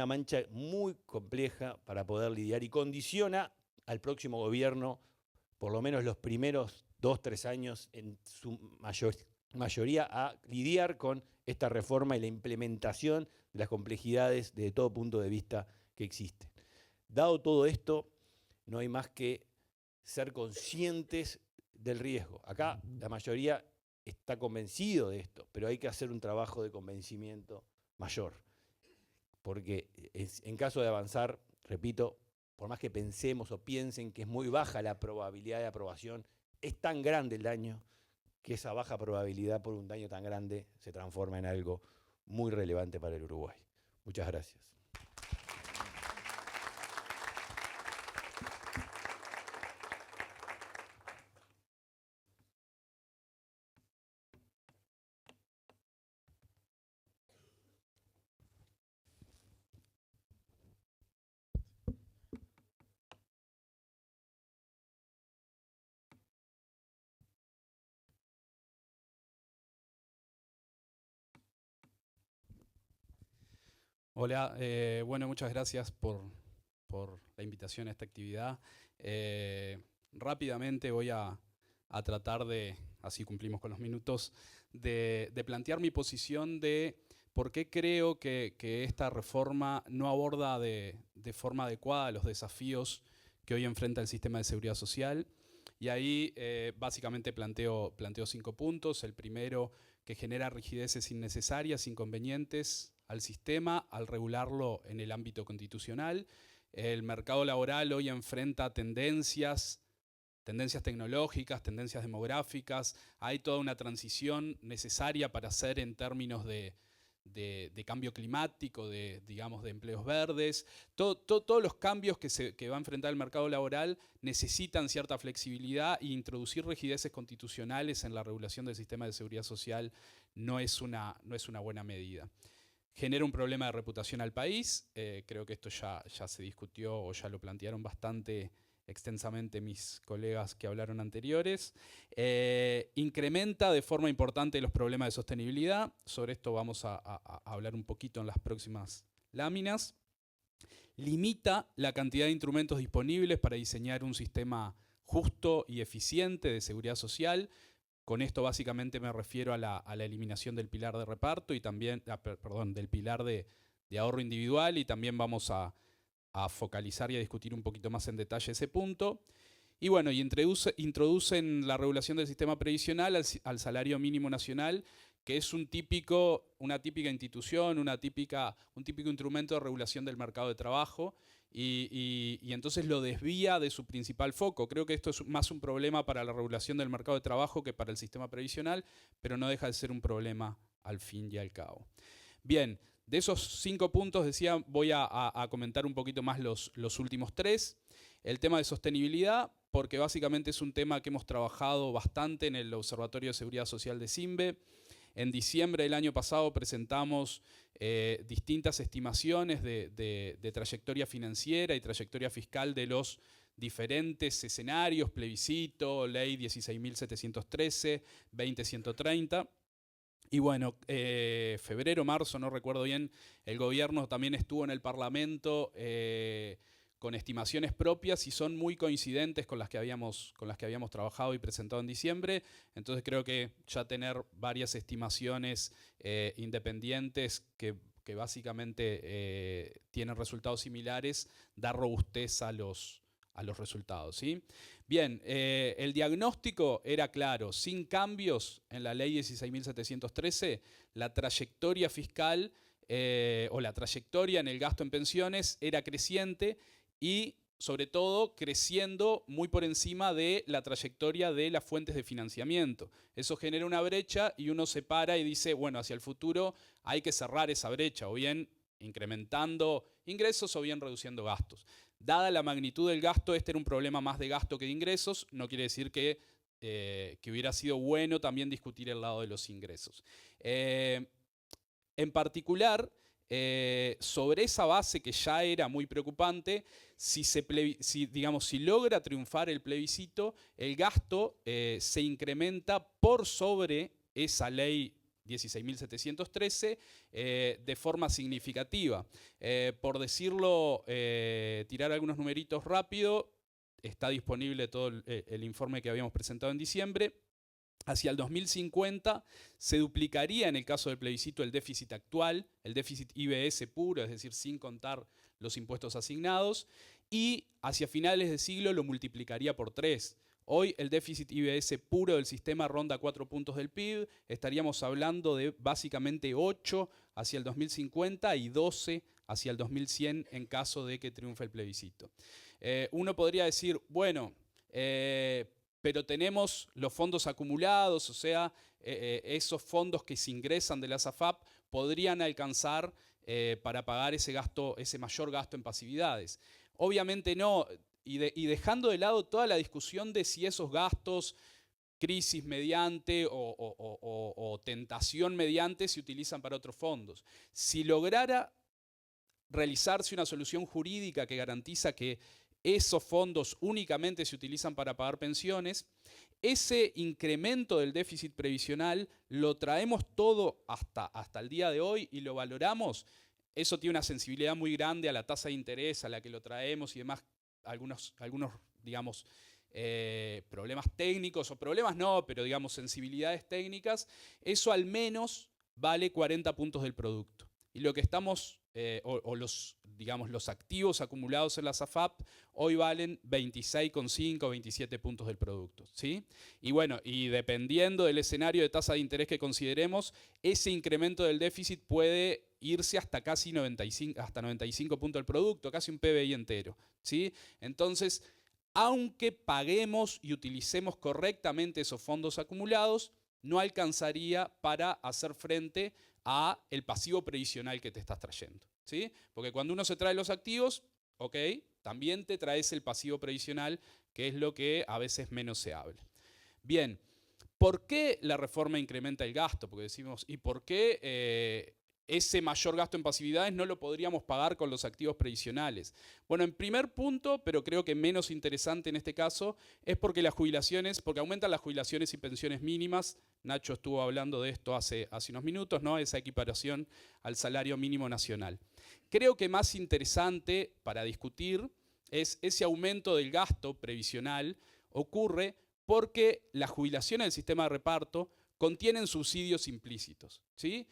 mancha muy compleja para poder lidiar y condiciona al próximo gobierno, por lo menos los primeros 2-3 años, en su mayoría, a lidiar con esta reforma y la implementación de las complejidades de todo punto de vista que existen. Dado todo esto, no hay más que ser conscientes del riesgo. Acá la mayoría está convencido de esto, pero hay que hacer un trabajo de convencimiento mayor. Porque en caso de avanzar, repito, por más que pensemos o piensen que es muy baja la probabilidad de aprobación, es tan grande el daño que esa baja probabilidad por un daño tan grande se transforma en algo muy relevante para el Uruguay. Muchas gracias. Hola, bueno, muchas gracias por la invitación a esta actividad. Rápidamente voy a tratar de, así cumplimos con los minutos, de plantear mi posición de por qué creo que esta reforma no aborda de forma adecuada los desafíos que hoy enfrenta el sistema de seguridad social. Y ahí básicamente planteo 5 puntos. El primero, que genera rigideces innecesarias, inconvenientes al sistema al regularlo en el ámbito constitucional. El mercado laboral hoy enfrenta tendencias tecnológicas, tendencias demográficas. Hay toda una transición necesaria para hacer en términos de cambio climático, digamos, de empleos verdes. Todos los cambios que va a enfrentar el mercado laboral necesitan cierta flexibilidad, e introducir rigideces constitucionales en la regulación del sistema de seguridad social no es una buena medida. Genera un problema de reputación al país. Creo que esto ya se discutió o ya lo plantearon bastante extensamente mis colegas que hablaron anteriores. Incrementa de forma importante los problemas de sostenibilidad. Sobre esto vamos a hablar un poquito en las próximas láminas. Limita la cantidad de instrumentos disponibles para diseñar un sistema justo y eficiente de seguridad social. Con esto básicamente me refiero a la eliminación del pilar de reparto y también, del pilar de ahorro individual, y también vamos a focalizar y a discutir un poquito más en detalle ese punto. Y bueno, introducen la regulación del sistema previsional al salario mínimo nacional, que es una típica institución, un típico instrumento de regulación del mercado de trabajo, y entonces lo desvía de su principal foco. Creo que esto es más un problema para la regulación del mercado de trabajo que para el sistema previsional, pero no deja de ser un problema al fin y al cabo. Bien, de esos 5 puntos, decía, voy a comentar un poquito más los últimos 3. El tema de sostenibilidad, porque básicamente es un tema que hemos trabajado bastante en el Observatorio de Seguridad Social de SINVE. En diciembre del año pasado presentamos distintas estimaciones de trayectoria financiera y trayectoria fiscal de los diferentes escenarios, plebiscito, ley 16.713, 20.130. Y bueno, febrero, marzo, no recuerdo bien, el gobierno también estuvo en el Parlamento con estimaciones propias y son muy coincidentes con las que habíamos trabajado y presentado en diciembre. Entonces creo que ya tener varias estimaciones independientes que básicamente tienen resultados similares da robustez a los resultados, ¿sí? Bien, el diagnóstico era claro, sin cambios en la ley 16.713, la trayectoria fiscal o la trayectoria en el gasto en pensiones era creciente y sobre todo creciendo muy por encima de la trayectoria de las fuentes de financiamiento. Eso genera una brecha y uno se para y dice, bueno, hacia el futuro hay que cerrar esa brecha, o bien incrementando ingresos o bien reduciendo gastos. Dada la magnitud del gasto, este era un problema más de gasto que de ingresos, no quiere decir que hubiera sido bueno también discutir el lado de los ingresos. En particular, sobre esa base que ya era muy preocupante, si logra triunfar el plebiscito, el gasto se incrementa por sobre esa ley 16.713 de forma significativa. Por decirlo, tirar algunos numeritos rápido, está disponible todo el informe que habíamos presentado en diciembre. Hacia el 2050 se duplicaría en el caso del plebiscito el déficit actual, el déficit IBS puro, es decir, sin contar los impuestos asignados, y hacia finales de siglo lo multiplicaría por 3. Hoy el déficit IBS puro del sistema ronda 4 puntos del PIB, estaríamos hablando de básicamente 8 hacia el 2050 y 12 hacia el 2100 en caso de que triunfe el plebiscito. Uno podría decir, bueno, pero tenemos los fondos acumulados, o sea, esos fondos que se ingresan de la AFAP podrían alcanzar para pagar ese mayor gasto en pasividades. Obviamente no, y dejando de lado toda la discusión de si esos gastos, crisis mediante o tentación mediante, se utilizan para otros fondos. Si lograra realizarse una solución jurídica que garantiza que esos fondos únicamente se utilizan para pagar pensiones, ese incremento del déficit previsional lo traemos todo hasta el día de hoy y lo valoramos. Eso tiene una sensibilidad muy grande a la tasa de interés a la que lo traemos y demás, algunos digamos, problemas técnicos, o problemas no, pero digamos sensibilidades técnicas. Eso al menos vale 40 puntos del producto. Y lo que estamos, los activos acumulados en la AFAP hoy valen 26,5 o 27 puntos del producto, ¿sí? Y bueno, y dependiendo del escenario de tasa de interés que consideremos, ese incremento del déficit puede irse hasta casi 95 puntos del producto, casi un PBI entero, ¿sí? Entonces, aunque paguemos y utilicemos correctamente esos fondos acumulados, no alcanzaría para hacer frente a el pasivo previsional que te estás trayendo, ¿sí? Porque cuando uno se trae los activos, ok, también te traes el pasivo previsional, que es lo que a veces menos se habla. Bien, ¿por qué la reforma incrementa el gasto? Porque decimos, ¿y por qué ese mayor gasto en pasividades no lo podríamos pagar con los activos previsionales? Bueno, en primer punto, pero creo que menos interesante en este caso, es porque aumentan las jubilaciones y pensiones mínimas. Nacho estuvo hablando de esto hace unos minutos, ¿no? Esa equiparación al salario mínimo nacional. Creo que más interesante para discutir es ese aumento del gasto previsional ocurre porque las jubilaciones del sistema de reparto contienen subsidios implícitos, ¿sí?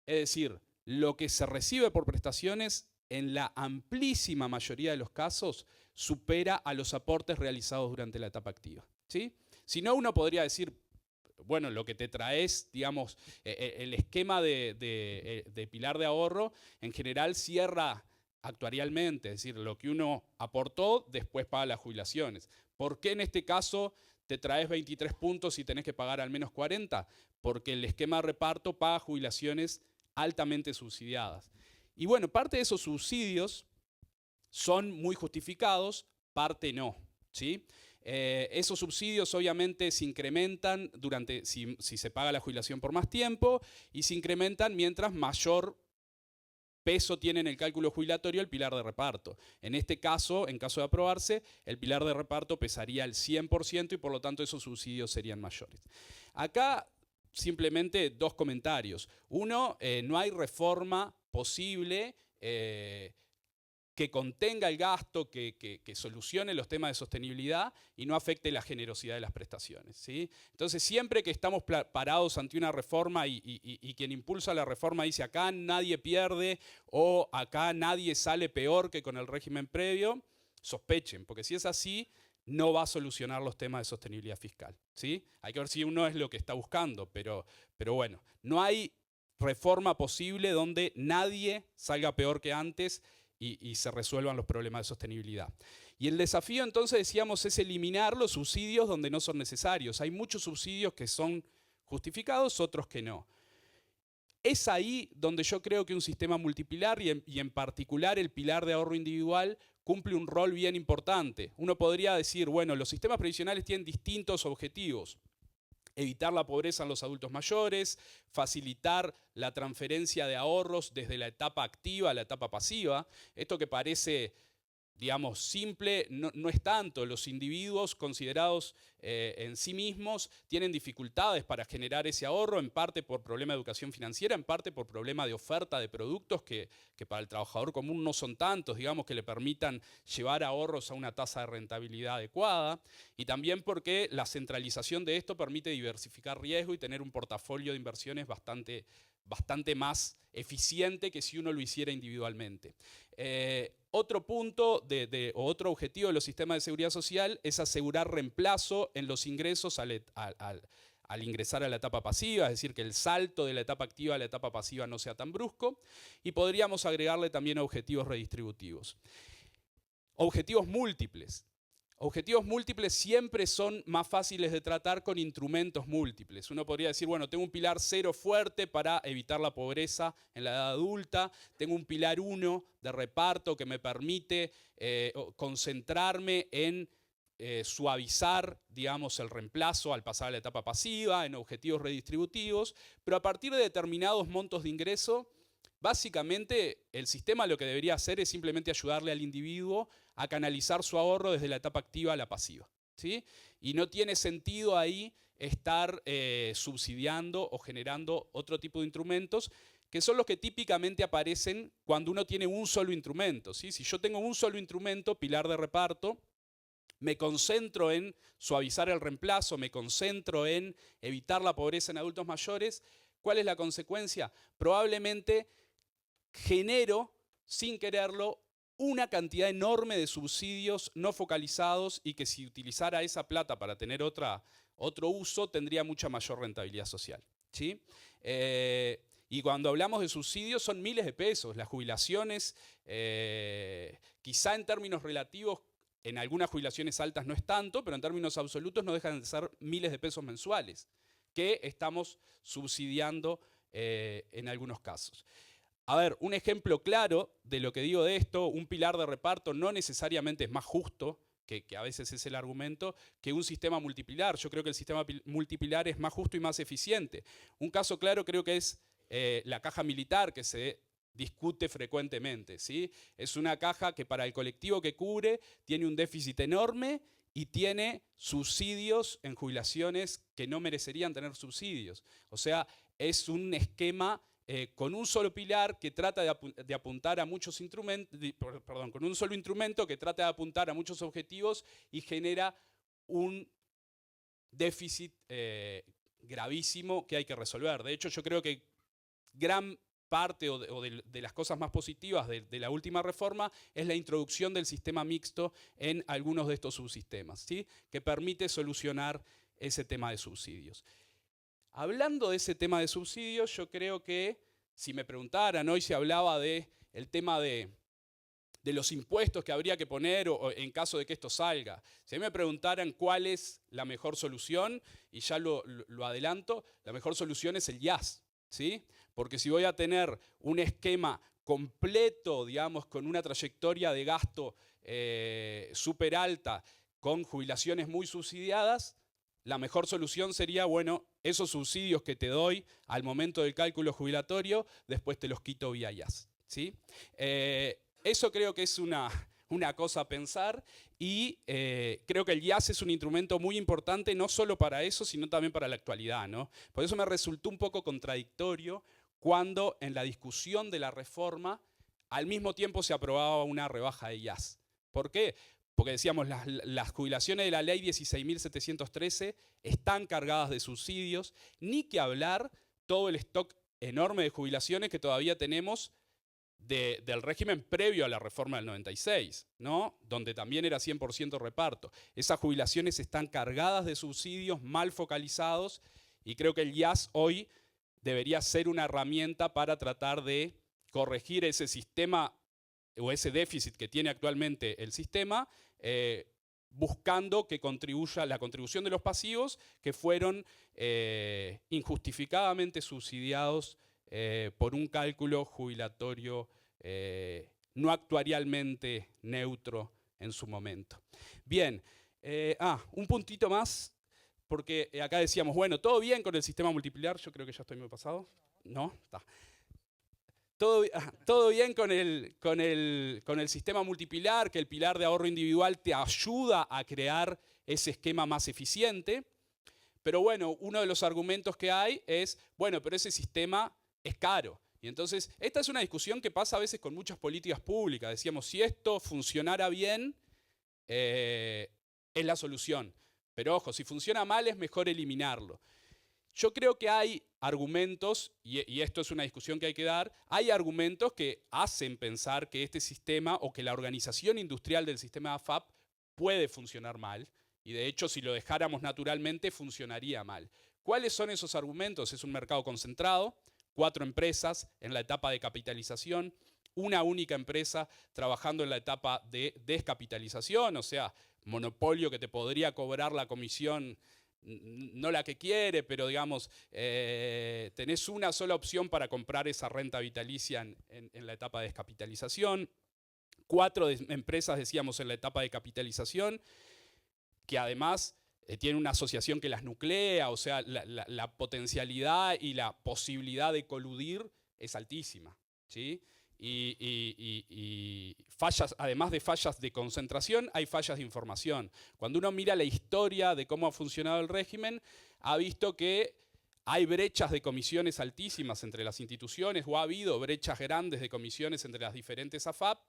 Es decir, lo que se recibe por prestaciones en la amplísima mayoría de los casos supera a los aportes realizados durante la etapa activa, ¿sí? Si no, uno podría decir, bueno, lo que te traes, digamos, el esquema de pilar de ahorro en general cierra actuarialmente, es decir, lo que uno aportó, después paga las jubilaciones. ¿Por qué en este caso te traes 23 puntos y tenés que pagar al menos 40? Porque el esquema de reparto paga jubilaciones altamente subsidiadas. Y bueno, parte de esos subsidios son muy justificados, parte no, ¿sí? Esos subsidios obviamente se incrementan si se paga la jubilación por más tiempo y se incrementan mientras mayor peso tiene en el cálculo jubilatorio el pilar de reparto. En este caso, en caso de aprobarse, el pilar de reparto pesaría el 100% y por lo tanto esos subsidios serían mayores. Acá simplemente dos comentarios. Uno, no hay reforma posible que contenga el gasto, que solucione los temas de sostenibilidad y no afecte la generosidad de las prestaciones, ¿sí? Entonces, siempre que estamos parados ante una reforma y quien impulsa la reforma dice acá nadie pierde o acá nadie sale peor que con el régimen previo, sospechen, porque si es así, no va a solucionar los temas de sostenibilidad fiscal, ¿sí? Hay que ver si uno es lo que está buscando, pero bueno, no hay reforma posible donde nadie salga peor que antes y se resuelvan los problemas de sostenibilidad. Y el desafío entonces, decíamos, es eliminar los subsidios donde no son necesarios. Hay muchos subsidios que son justificados, otros que no. Es ahí donde yo creo que un sistema multipilar y en particular el pilar de ahorro individual cumple un rol bien importante. Uno podría decir, bueno, los sistemas previsionales tienen distintos objetivos. Evitar la pobreza en los adultos mayores, facilitar la transferencia de ahorros desde la etapa activa a la etapa pasiva. Esto que parece, digamos, simple, no es tanto. Los individuos considerados en sí mismos tienen dificultades para generar ese ahorro, en parte por problema de educación financiera, en parte por problema de oferta de productos que para el trabajador común no son tantos, digamos, que le permitan llevar ahorros a una tasa de rentabilidad adecuada, y también porque la centralización de esto permite diversificar riesgo y tener un portafolio de inversiones bastante más eficiente que si uno lo hiciera individualmente. Otro punto o otro objetivo de los sistemas de seguridad social es asegurar reemplazo en los ingresos al ingresar a la etapa pasiva, es decir, que el salto de la etapa activa a la etapa pasiva no sea tan brusco, y podríamos agregarle también objetivos redistributivos. Objetivos múltiples. Objetivos múltiples siempre son más fáciles de tratar con instrumentos múltiples. Uno podría decir, bueno, tengo un pilar 0 fuerte para evitar la pobreza en la edad adulta, tengo un pilar 1 de reparto que me permite concentrarme en suavizar, digamos, el reemplazo al pasar a la etapa pasiva, en objetivos redistributivos, pero a partir de determinados montos de ingreso, básicamente el sistema lo que debería hacer es simplemente ayudarle al individuo a canalizar su ahorro desde la etapa activa a la pasiva, ¿sí? Y no tiene sentido ahí estar subsidiando o generando otro tipo de instrumentos que son los que típicamente aparecen cuando uno tiene un solo instrumento, ¿sí? Si yo tengo un solo instrumento, pilar de reparto, me concentro en suavizar el reemplazo, me concentro en evitar la pobreza en adultos mayores, ¿cuál es la consecuencia? Probablemente genero, sin quererlo, una cantidad enorme de subsidios no focalizados y que si utilizara esa plata para tener otro uso, tendría mucha mayor rentabilidad social, ¿sí? Y cuando hablamos de subsidios son miles de pesos. Las jubilaciones, quizá en términos relativos, en algunas jubilaciones altas no es tanto, pero en términos absolutos no dejan de ser miles de pesos mensuales que estamos subsidiando en algunos casos. A ver, un ejemplo claro de lo que digo de esto, un pilar de reparto no necesariamente es más justo, que a veces es el argumento, que un sistema multipilar. Yo creo que el sistema multipilar es más justo y más eficiente. Un caso claro creo que es la caja militar, que se discute frecuentemente, ¿sí? Es una caja que para el colectivo que cubre tiene un déficit enorme y tiene subsidios en jubilaciones que no merecerían tener subsidios. O sea, es un esquema con un solo pilar que trata de apuntar a muchos instrumentos, con un solo instrumento que trata de apuntar a muchos objetivos y genera un déficit gravísimo que hay que resolver. De hecho, yo creo que gran parte de las cosas más positivas de la última reforma es la introducción del sistema mixto en algunos de estos subsistemas, ¿sí? Que permite solucionar ese tema de subsidios. Hablando de ese tema de subsidios, yo creo que si me preguntaran, hoy se hablaba del tema de de los impuestos que habría que poner o en caso de que esto salga. Si a mí me preguntaran cuál es la mejor solución, y ya lo adelanto, la mejor solución es el IAS, ¿sí? Porque si voy a tener un esquema completo, digamos, con una trayectoria de gasto súper alta, con jubilaciones muy subsidiadas, la mejor solución sería, bueno, esos subsidios que te doy al momento del cálculo jubilatorio, después te los quito vía IAS, ¿sí? Eso creo que es una cosa a pensar y creo que el IAS es un instrumento muy importante no solo para eso, sino también para la actualidad, ¿no? Por eso me resultó un poco contradictorio cuando en la discusión de la reforma al mismo tiempo se aprobaba una rebaja de IAS. ¿Por qué? Porque decíamos, las jubilaciones de la ley 16.713 están cargadas de subsidios, ni que hablar todo el stock enorme de jubilaciones que todavía tenemos del régimen previo a la reforma del 96, ¿no? Donde también era 100% reparto. Esas jubilaciones están cargadas de subsidios mal focalizados y creo que el IAS hoy debería ser una herramienta para tratar de corregir ese sistema o ese déficit que tiene actualmente el sistema, buscando que contribuya la contribución de los pasivos que fueron injustificadamente subsidiados por un cálculo jubilatorio no actuarialmente neutro en su momento. Bien, un puntito más, porque acá decíamos, bueno, todo bien con el sistema multipilar, yo creo que ya estoy muy pasado. ¿No? Está. Todo bien con el sistema multipilar, que el pilar de ahorro individual te ayuda a crear ese esquema más eficiente. Pero bueno, uno de los argumentos que hay es, bueno, pero ese sistema es caro. Y entonces, esta es una discusión que pasa a veces con muchas políticas públicas. Decíamos, si esto funcionara bien, es la solución. Pero ojo, si funciona mal es mejor eliminarlo. Yo creo que hay argumentos, y esto es una discusión que hay que dar, hay argumentos que hacen pensar que este sistema o que la organización industrial del sistema AFAP puede funcionar mal, y de hecho si lo dejáramos naturalmente funcionaría mal. ¿Cuáles son esos argumentos? Es un mercado concentrado, 4 empresas en la etapa de capitalización, una única empresa trabajando en la etapa de descapitalización, o sea, monopolio que te podría cobrar la comisión, no la que quiere, pero digamos, tenés una sola opción para comprar esa renta vitalicia en la etapa de descapitalización. 4 empresas, decíamos, en la etapa de capitalización, que además tienen una asociación que las nuclea, o sea, la potencialidad y la posibilidad de coludir es altísima, ¿sí? Y fallas, además de fallas de concentración, hay fallas de información. Cuando uno mira la historia de cómo ha funcionado el régimen, ha visto que hay brechas de comisiones altísimas entre las instituciones, o ha habido brechas grandes de comisiones entre las diferentes AFAP,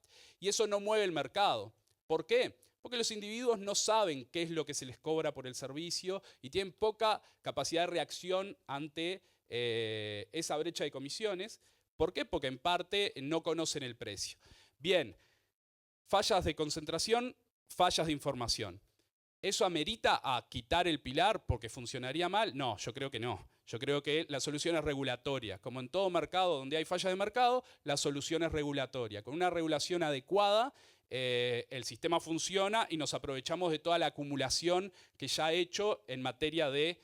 y eso no mueve el mercado. ¿Por qué? Porque los individuos no saben qué es lo que se les cobra por el servicio y tienen poca capacidad de reacción ante esa brecha de comisiones. ¿Por qué? Porque en parte no conocen el precio. Bien, fallas de concentración, fallas de información. ¿Eso amerita a quitar el pilar porque funcionaría mal? No, yo creo que no. Yo creo que la solución es regulatoria. Como en todo mercado donde hay fallas de mercado, la solución es regulatoria. Con una regulación adecuada, el sistema funciona y nos aprovechamos de toda la acumulación que ya ha hecho en materia de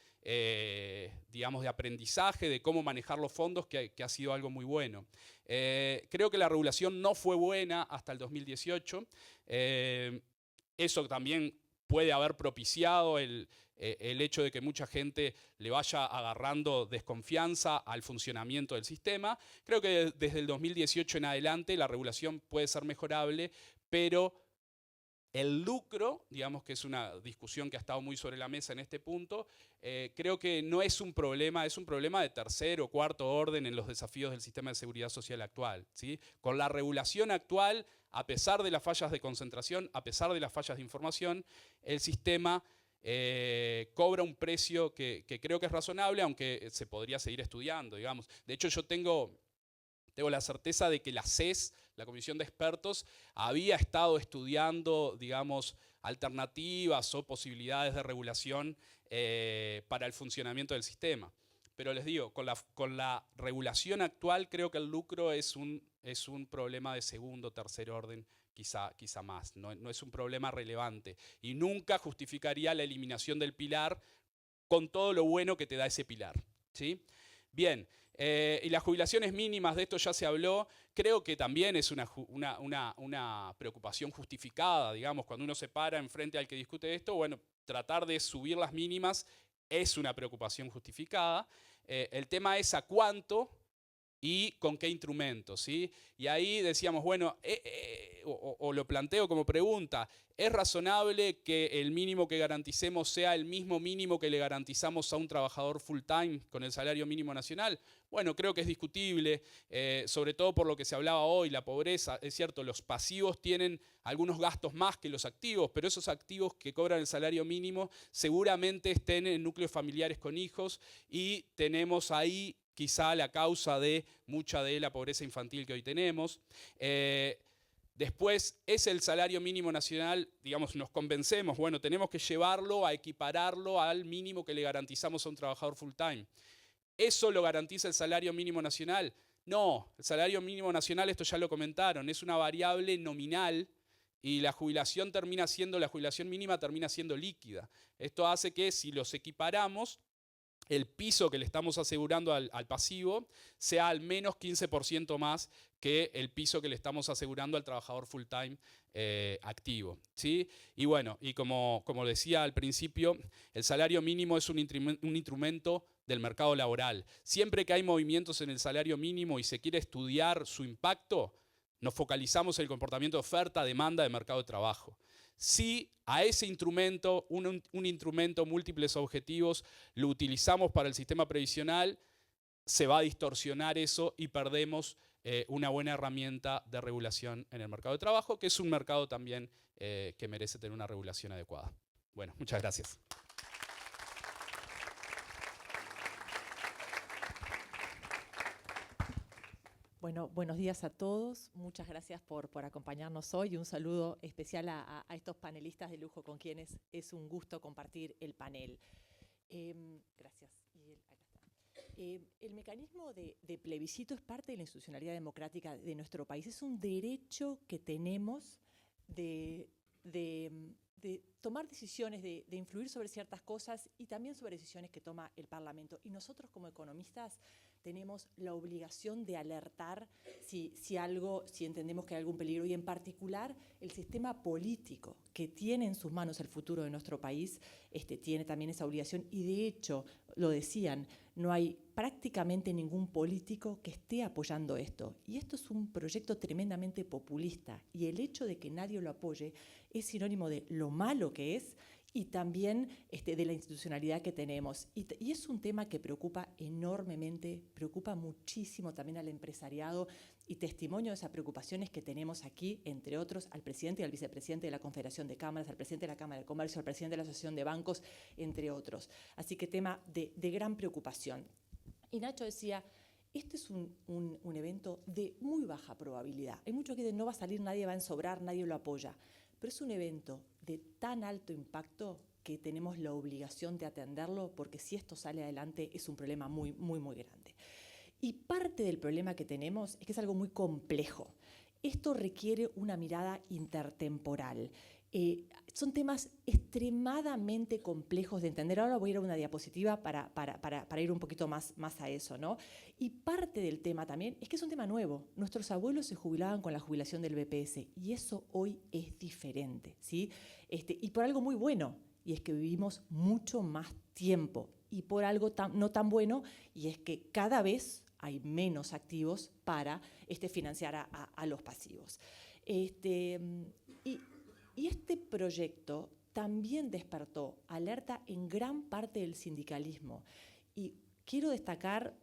digamos, de aprendizaje, de cómo manejar los fondos, que ha sido algo muy bueno. Creo que la regulación no fue buena hasta el 2018. Eso también puede haber propiciado el hecho de que mucha gente le vaya agarrando desconfianza al funcionamiento del sistema. Creo que desde el 2018 en adelante la regulación puede ser mejorable, pero el lucro, digamos que es una discusión que ha estado muy sobre la mesa en este punto, creo que no es un problema, es un problema de tercer o cuarto orden en los desafíos del sistema de seguridad social actual, ¿sí? Con la regulación actual, a pesar de las fallas de concentración, a pesar de las fallas de información, el sistema cobra un precio que creo que es razonable, aunque se podría seguir estudiando, digamos. De hecho, yo tengo la certeza de que la CES, la Comisión de Expertos, había estado estudiando, digamos, alternativas o posibilidades de regulación para el funcionamiento del sistema. pero les digo, con la regulación actual creo que el lucro es un problema de segundo o tercer orden, quizá más. No es un problema relevante y nunca justificaría la eliminación del pilar con todo lo bueno que te da ese pilar, ¿sí? Bien, y las jubilaciones mínimas, de esto ya se habló, creo que también es una preocupación justificada, digamos, cuando uno se para enfrente al que discute esto, bueno, tratar de subir las mínimas es una preocupación justificada. El tema es a cuánto y con qué instrumentos, ¿sí? Y ahí decíamos, bueno, o lo planteo como pregunta, ¿es razonable que el mínimo que garanticemos sea el mismo mínimo que le garantizamos a un trabajador full time con el salario mínimo nacional? Bueno, creo que es discutible, sobre todo por lo que se hablaba hoy, la pobreza. Es cierto, los pasivos tienen algunos gastos más que los activos, pero esos activos que cobran el salario mínimo seguramente estén en núcleos familiares con hijos y tenemos ahí quizá la causa de mucha de la pobreza infantil que hoy tenemos. Después, ¿es el salario mínimo nacional, digamos, nos convencemos, bueno, tenemos que llevarlo a equipararlo al mínimo que le garantizamos a un trabajador full time? ¿Eso lo garantiza el salario mínimo nacional? No, el salario mínimo nacional, esto ya lo comentaron, es una variable nominal y la jubilación mínima termina siendo líquida. Esto hace que si los equiparamos, el piso que le estamos asegurando al pasivo sea al menos 15% más que el piso que le estamos asegurando al trabajador full time activo, ¿sí? Y bueno, y como decía al principio, el salario mínimo es un instrumento del mercado laboral. Siempre que hay movimientos en el salario mínimo y se quiere estudiar su impacto, nos focalizamos en el comportamiento de oferta, demanda de mercado de trabajo. Si a ese instrumento, un instrumento múltiples objetivos, lo utilizamos para el sistema previsional, se va a distorsionar eso y perdemos una buena herramienta de regulación en el mercado de trabajo, que es un mercado también que merece tener una regulación adecuada. Bueno, muchas gracias. Bueno, buenos días a todos. Muchas gracias por acompañarnos hoy. Un saludo especial a estos panelistas de lujo con quienes es un gusto compartir el panel. Gracias. Acá está. El mecanismo de plebiscito es parte de la institucionalidad democrática de nuestro país. Es un derecho que tenemos de tomar decisiones, de influir sobre ciertas cosas y también sobre decisiones que toma el Parlamento. Y nosotros como economistas tenemos la obligación de alertar si entendemos que hay algún peligro. Y en particular, el sistema político que tiene en sus manos el futuro de nuestro país tiene también esa obligación. Y de hecho, lo decían, no hay prácticamente ningún político que esté apoyando esto. Y esto es un proyecto tremendamente populista. Y el hecho de que nadie lo apoye es sinónimo de lo malo que es y también de la institucionalidad que tenemos. Y es un tema que preocupa enormemente, preocupa muchísimo también al empresariado, y testimonio de esas preocupaciones que tenemos aquí, entre otros, al presidente y al vicepresidente de la Confederación de Cámaras, al presidente de la Cámara de Comercio, al presidente de la Asociación de Bancos, entre otros. Así que tema de gran preocupación. Y Nacho decía, este es un evento de muy baja probabilidad. Hay mucho que no va a salir, nadie va a ensobrar, nadie lo apoya. Pero es un evento de tan alto impacto que tenemos la obligación de atenderlo, porque si esto sale adelante es un problema muy, muy, muy grande. Y parte del problema que tenemos es que es algo muy complejo. Esto requiere una mirada intertemporal. Son temas extremadamente complejos de entender. Ahora voy a ir a una diapositiva para ir un poquito más a eso, ¿no? Y parte del tema también es que es un tema nuevo. Nuestros abuelos se jubilaban con la jubilación del BPS y eso hoy es diferente, ¿sí? Y por algo muy bueno, y es que vivimos mucho más tiempo. Y por algo no tan bueno, y es que cada vez hay menos activos para financiar a los pasivos. Y este proyecto también despertó alerta en gran parte del sindicalismo. Y quiero destacar,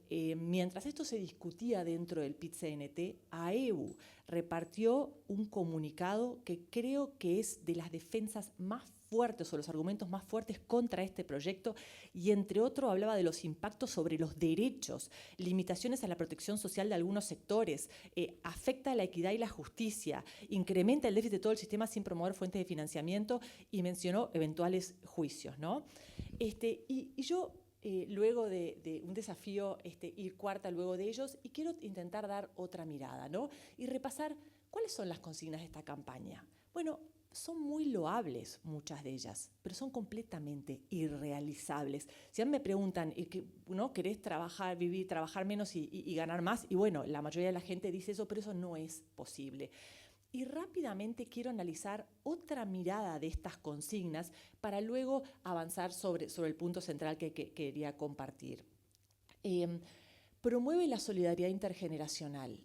mientras esto se discutía dentro del PIT-CNT, AEBU repartió un comunicado que creo que es de las defensas más fuertes o los argumentos más fuertes contra este proyecto, y entre otros hablaba de los impactos sobre los derechos, limitaciones a la protección social de algunos sectores, afecta a la equidad y la justicia, incrementa el déficit de todo el sistema sin promover fuentes de financiamiento, y mencionó eventuales juicios, ¿no? Y yo luego de un desafío ir cuarta luego de ellos, y quiero intentar dar otra mirada, ¿no? Y repasar cuáles son las consignas de esta campaña. Bueno, son muy loables muchas de ellas, pero son completamente irrealizables. Si a mí me preguntan, ¿no? ¿Querés trabajar, vivir, trabajar menos y ganar más? Y bueno, la mayoría de la gente dice eso, pero eso no es posible. Y rápidamente quiero analizar otra mirada de estas consignas para luego avanzar sobre el punto central que quería compartir. Promueve la solidaridad intergeneracional.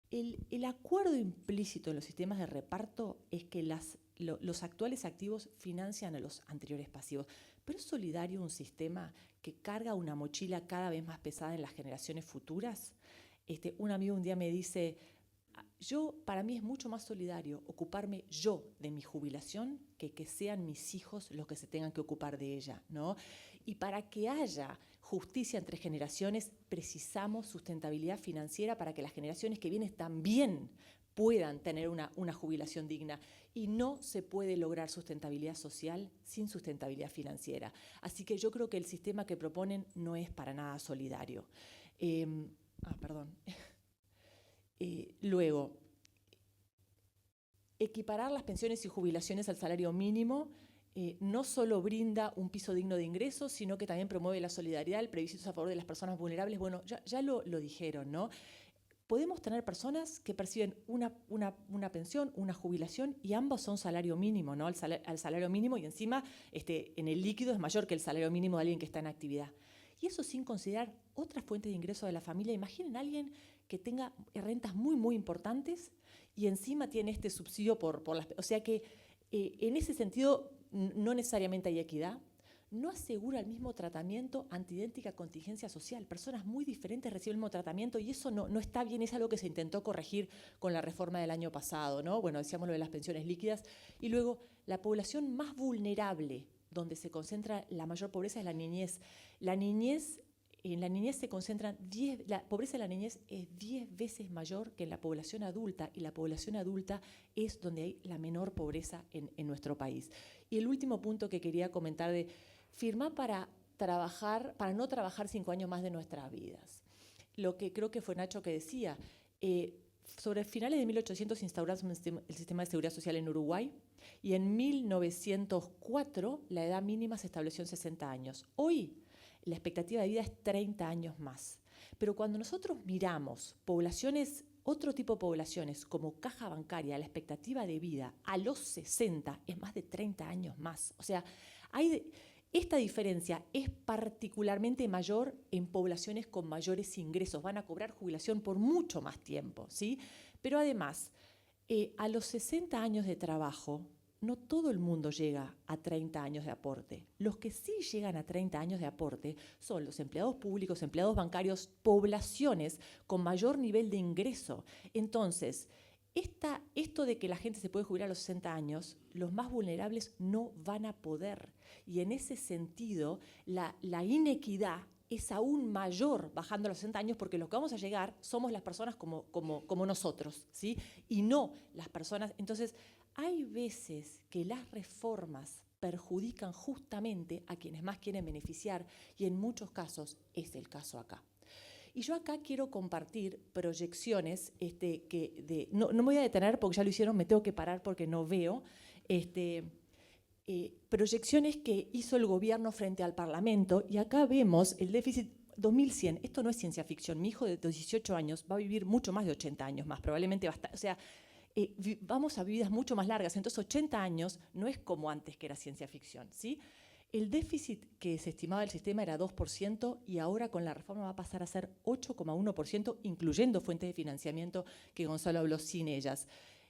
El acuerdo implícito en los sistemas de reparto es que los actuales activos financian a los anteriores pasivos. ¿Pero es solidario un sistema que carga una mochila cada vez más pesada en las generaciones futuras? Un amigo un día me dice, para mí es mucho más solidario ocuparme yo de mi jubilación que sean mis hijos los que se tengan que ocupar de ella, ¿no? Y para que haya justicia entre generaciones, precisamos sustentabilidad financiera para que las generaciones que vienen también puedan tener una jubilación digna. Y no se puede lograr sustentabilidad social sin sustentabilidad financiera. Así que yo creo que el sistema que proponen no es para nada solidario. Luego, equiparar las pensiones y jubilaciones al salario mínimo no solo brinda un piso digno de ingresos, sino que también promueve la solidaridad, el plebiscito a favor de las personas vulnerables. Bueno, ya lo dijeron, ¿no? Podemos tener personas que perciben una pensión, una jubilación, y ambos son salario mínimo, ¿no? Al salario mínimo, y encima en el líquido es mayor que el salario mínimo de alguien que está en actividad. Y eso sin considerar otras fuentes de ingreso de la familia. Imaginen a alguien que tenga rentas muy, muy importantes y encima tiene este subsidio por las... O sea que en ese sentido no necesariamente hay equidad. No asegura el mismo tratamiento ante idéntica contingencia social. Personas muy diferentes reciben el mismo tratamiento y eso no está bien. Es algo que se intentó corregir con la reforma del año pasado, ¿no? Bueno, decíamos lo de las pensiones líquidas. Y luego, la población más vulnerable, donde se concentra la mayor pobreza, es la niñez. En la niñez se concentran la pobreza de la niñez es 10 veces mayor que en la población adulta, y la población adulta es donde hay la menor pobreza en nuestro país. Y el último punto que quería comentar de firmar para no trabajar 5 años más de nuestras vidas. Lo que creo que fue Nacho que decía, sobre finales de 1800 instauramos el sistema de seguridad social en Uruguay, y en 1904 la edad mínima se estableció en 60 años. Hoy la expectativa de vida es 30 años más. Pero cuando nosotros miramos otro tipo de poblaciones como caja bancaria, la expectativa de vida a los 60 es más de 30 años más. O sea, esta diferencia es particularmente mayor en poblaciones con mayores ingresos. Van a cobrar jubilación por mucho más tiempo, ¿sí? Pero además, a los 60 años de trabajo, no todo el mundo llega a 30 años de aporte. Los que sí llegan a 30 años de aporte son los empleados públicos, empleados bancarios, poblaciones con mayor nivel de ingreso. Entonces, esto de que la gente se puede jubilar a los 60 años, los más vulnerables no van a poder. Y en ese sentido, la inequidad es aún mayor bajando a los 60 años, porque los que vamos a llegar somos las personas como nosotros, ¿sí? Y no las personas. Entonces, hay veces que las reformas perjudican justamente a quienes más quieren beneficiar, y en muchos casos es el caso acá. Y yo acá quiero compartir proyecciones no me voy a detener porque ya lo hicieron, me tengo que parar porque no veo, proyecciones que hizo el gobierno frente al Parlamento, y acá vemos el déficit 2100. Esto no es ciencia ficción. Mi hijo de 18 años va a vivir mucho más de 80 años más, probablemente o sea, vamos a vidas mucho más largas. Entonces 80 años no es como antes, que era ciencia ficción, ¿sí? El déficit que se estimaba del sistema era 2%, y ahora con la reforma va a pasar a ser 8,1%, incluyendo fuentes de financiamiento que Gonzalo habló, sin ellas.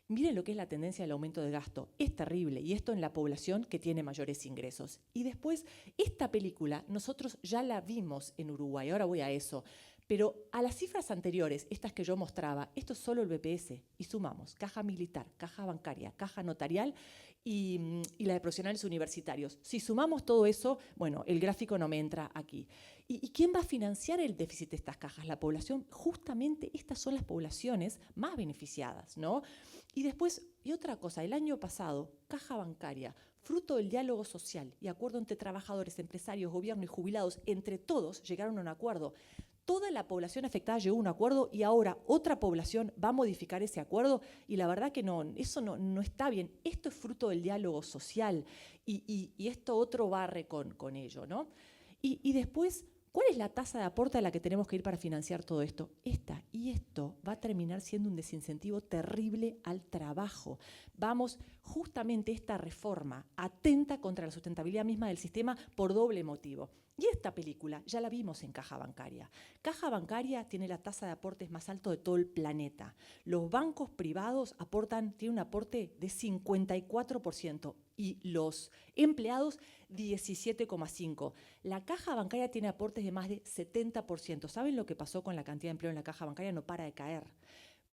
Miren lo que es la tendencia del aumento de gasto. Es terrible, y esto en la población que tiene mayores ingresos. Y después, esta película nosotros ya la vimos en Uruguay, ahora voy a eso. Pero a las cifras anteriores, estas que yo mostraba, esto es solo el BPS, y sumamos caja militar, caja bancaria, caja notarial y la de profesionales universitarios. Si sumamos todo eso, bueno, el gráfico no me entra aquí. ¿Y quién va a financiar el déficit de estas cajas? La población. Justamente estas son las poblaciones más beneficiadas, ¿no? Y después, y otra cosa, el año pasado, Caja Bancaria, fruto del diálogo social y acuerdo entre trabajadores, empresarios, gobierno y jubilados, entre todos llegaron a un acuerdo. Toda la población afectada llegó a un acuerdo y ahora otra población va a modificar ese acuerdo y la verdad que no, eso no está bien. Esto es fruto del diálogo social y esto otro barre con ello, ¿no? Y después, ¿cuál es la tasa de aporte a la que tenemos que ir para financiar todo esto? Esta. Y esto va a terminar siendo un desincentivo terrible al trabajo. Justamente esta reforma atenta contra la sustentabilidad misma del sistema por doble motivo. Y esta película ya la vimos en Caja Bancaria. Caja Bancaria tiene la tasa de aportes más alto de todo el planeta. Los bancos privados tienen un aporte de 54% y los empleados 17,5%. La Caja Bancaria tiene aportes de más de 70%. ¿Saben lo que pasó con la cantidad de empleo en la Caja Bancaria? No para de caer.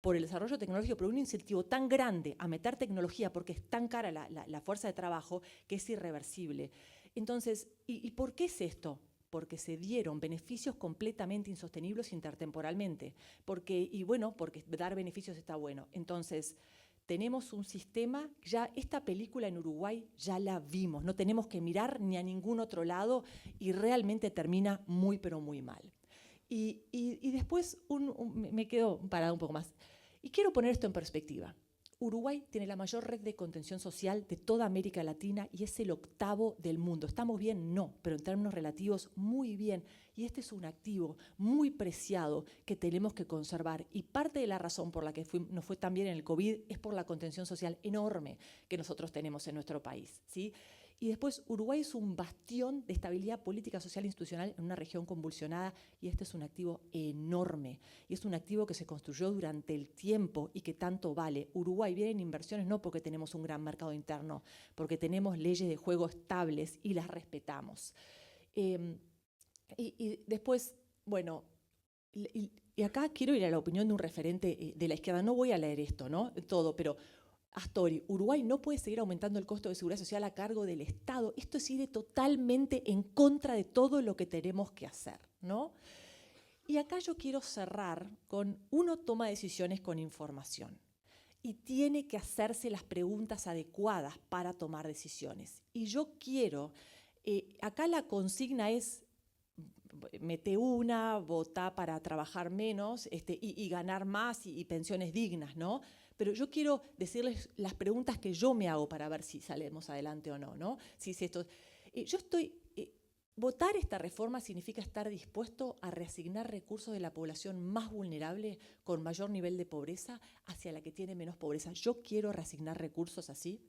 Por el desarrollo tecnológico, pero un incentivo tan grande a meter tecnología porque es tan cara la fuerza de trabajo que es irreversible. Entonces, ¿y por qué es esto? Porque se dieron beneficios completamente insostenibles intertemporalmente. Porque dar beneficios está bueno. Entonces, tenemos un sistema, ya esta película en Uruguay ya la vimos, no tenemos que mirar ni a ningún otro lado y realmente termina muy, pero muy mal. Y después me quedo parada un poco más. Y quiero poner esto en perspectiva. Uruguay tiene la mayor red de contención social de toda América Latina y es el 8º del mundo. ¿Estamos bien? No, pero en términos relativos, muy bien. Y este es un activo muy preciado que tenemos que conservar. Y parte de la razón por la que nos fue tan bien en el COVID es por la contención social enorme que nosotros tenemos en nuestro país, ¿sí? Y después, Uruguay es un bastión de estabilidad política, social e institucional en una región convulsionada y este es un activo enorme. Y es un activo que se construyó durante el tiempo y que tanto vale. Uruguay viene en inversiones no porque tenemos un gran mercado interno, porque tenemos leyes de juego estables y las respetamos. Y después, bueno, y acá quiero ir a la opinión de un referente de la izquierda. No voy a leer esto, ¿no? Todo, pero Astori, Uruguay no puede seguir aumentando el costo de seguridad social a cargo del Estado. Esto es ir totalmente en contra de todo lo que tenemos que hacer, ¿no? Y acá yo quiero cerrar con uno toma decisiones con información y tiene que hacerse las preguntas adecuadas para tomar decisiones. Y yo quiero, acá la consigna es mete una, vota para trabajar menos y ganar más y pensiones dignas, ¿no? Pero yo quiero decirles las preguntas que yo me hago para ver si salimos adelante o no, ¿no? Votar esta reforma significa estar dispuesto a reasignar recursos de la población más vulnerable con mayor nivel de pobreza hacia la que tiene menos pobreza. Yo quiero reasignar recursos así.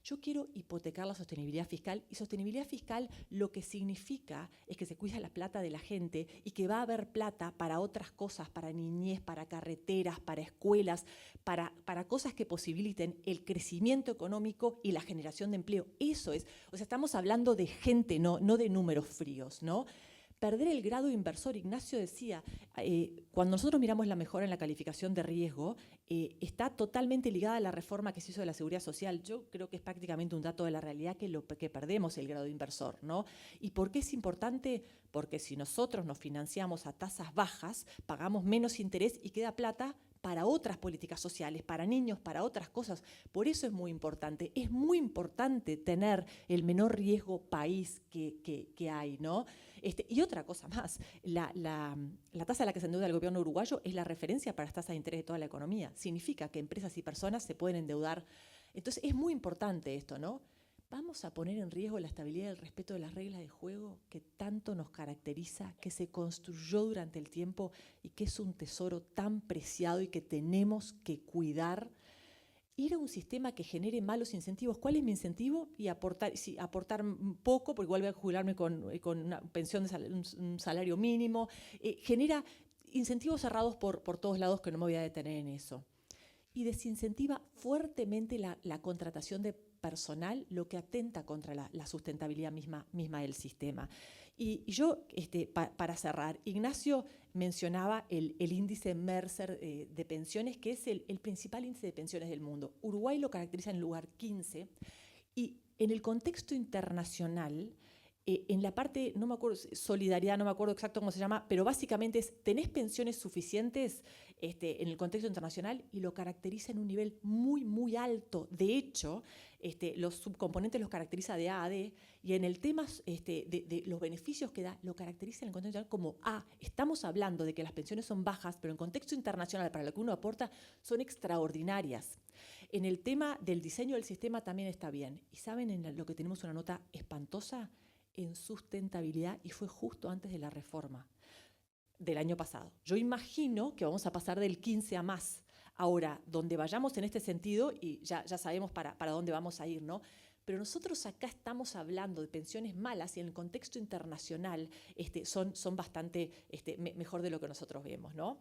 Yo quiero hipotecar la sostenibilidad fiscal y sostenibilidad fiscal lo que significa es que se cuida la plata de la gente y que va a haber plata para otras cosas, para niñez, para carreteras, para escuelas, para cosas que posibiliten el crecimiento económico y la generación de empleo. Eso es, estamos hablando de gente, no de números fríos, ¿no? Perder el grado inversor. Ignacio decía, cuando nosotros miramos la mejora en la calificación de riesgo, está totalmente ligada a la reforma que se hizo de la seguridad social. Yo creo que es prácticamente un dato de la realidad que perdemos el grado inversor, ¿no? ¿Y por qué es importante? Porque si nosotros nos financiamos a tasas bajas, pagamos menos interés y queda plata para otras políticas sociales, para niños, para otras cosas. Por eso es muy importante. Es muy importante tener el menor riesgo país que hay, ¿no? Y otra cosa más, la tasa a la que se endeuda el gobierno uruguayo es la referencia para las tasas de interés de toda la economía. Significa que empresas y personas se pueden endeudar. Entonces es muy importante esto, ¿no? ¿Vamos a poner en riesgo la estabilidad y el respeto de las reglas de juego que tanto nos caracteriza, que se construyó durante el tiempo y que es un tesoro tan preciado y que tenemos que cuidar? Ir a un sistema que genere malos incentivos. ¿Cuál es mi incentivo? Y aportar poco, porque igual voy a jubilarme con una pensión un salario mínimo. Genera incentivos cerrados por todos lados que no me voy a detener en eso. Y desincentiva fuertemente la contratación de personal, lo que atenta contra la sustentabilidad misma del sistema. Y yo, para cerrar, Ignacio mencionaba el índice Mercer de pensiones, que es el principal índice de pensiones del mundo. Uruguay lo caracteriza en el lugar 15 y en el contexto internacional en la parte, no me acuerdo, solidaridad, no me acuerdo exacto cómo se llama, pero básicamente es, ¿tenés pensiones suficientes en el contexto internacional? Y lo caracteriza en un nivel muy, muy alto. De hecho, los subcomponentes los caracteriza de A a D, y en el tema de los beneficios que da, lo caracteriza en el contexto internacional como A. Estamos hablando de que las pensiones son bajas, pero en contexto internacional, para lo que uno aporta, son extraordinarias. En el tema del diseño del sistema también está bien. ¿Y saben en lo que tenemos una nota espantosa? En sustentabilidad, y fue justo antes de la reforma del año pasado. Yo imagino que vamos a pasar del 15 a más. Ahora, donde vayamos en este sentido, y ya sabemos para dónde vamos a ir, ¿no? Pero nosotros acá estamos hablando de pensiones malas y en el contexto internacional son bastante mejor de lo que nosotros vemos, ¿no?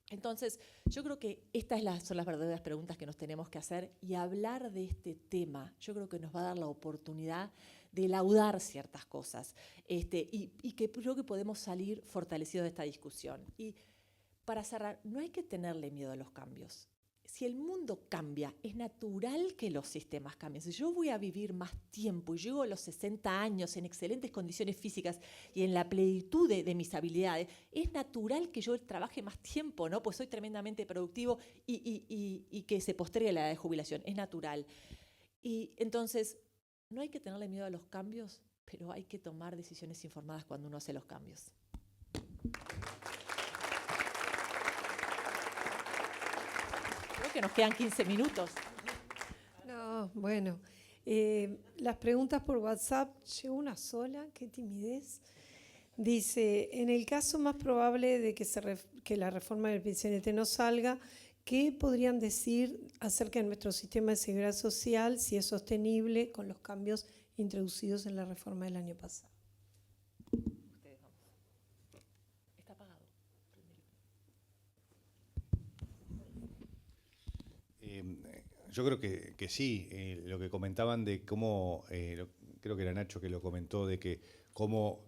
Entonces, yo creo que estas son las verdaderas preguntas que nos tenemos que hacer, y hablar de este tema, yo creo que nos va a dar la oportunidad de laudar ciertas cosas y que creo que podemos salir fortalecidos de esta discusión. Y para cerrar, no hay que tenerle miedo a los cambios. Si el mundo cambia, es natural que los sistemas cambien. Si yo voy a vivir más tiempo y llego a los 60 años en excelentes condiciones físicas y en la plenitud de mis habilidades, es natural que yo trabaje más tiempo, ¿no? Pues soy tremendamente productivo y que se postergue la edad de jubilación. Es natural. Y entonces, no hay que tenerle miedo a los cambios, pero hay que tomar decisiones informadas cuando uno hace los cambios. Creo que nos quedan 15 minutos. No, bueno. Las preguntas por WhatsApp, llegó una sola, qué timidez. Dice, en el caso más probable de que la reforma del PIT-CNT no salga, ¿qué podrían decir acerca de nuestro sistema de seguridad social, si es sostenible con los cambios introducidos en la reforma del año pasado? Ustedes, vamos. Está apagado. Yo creo que sí, lo que comentaban de cómo, creo que era Nacho que lo comentó, de que cómo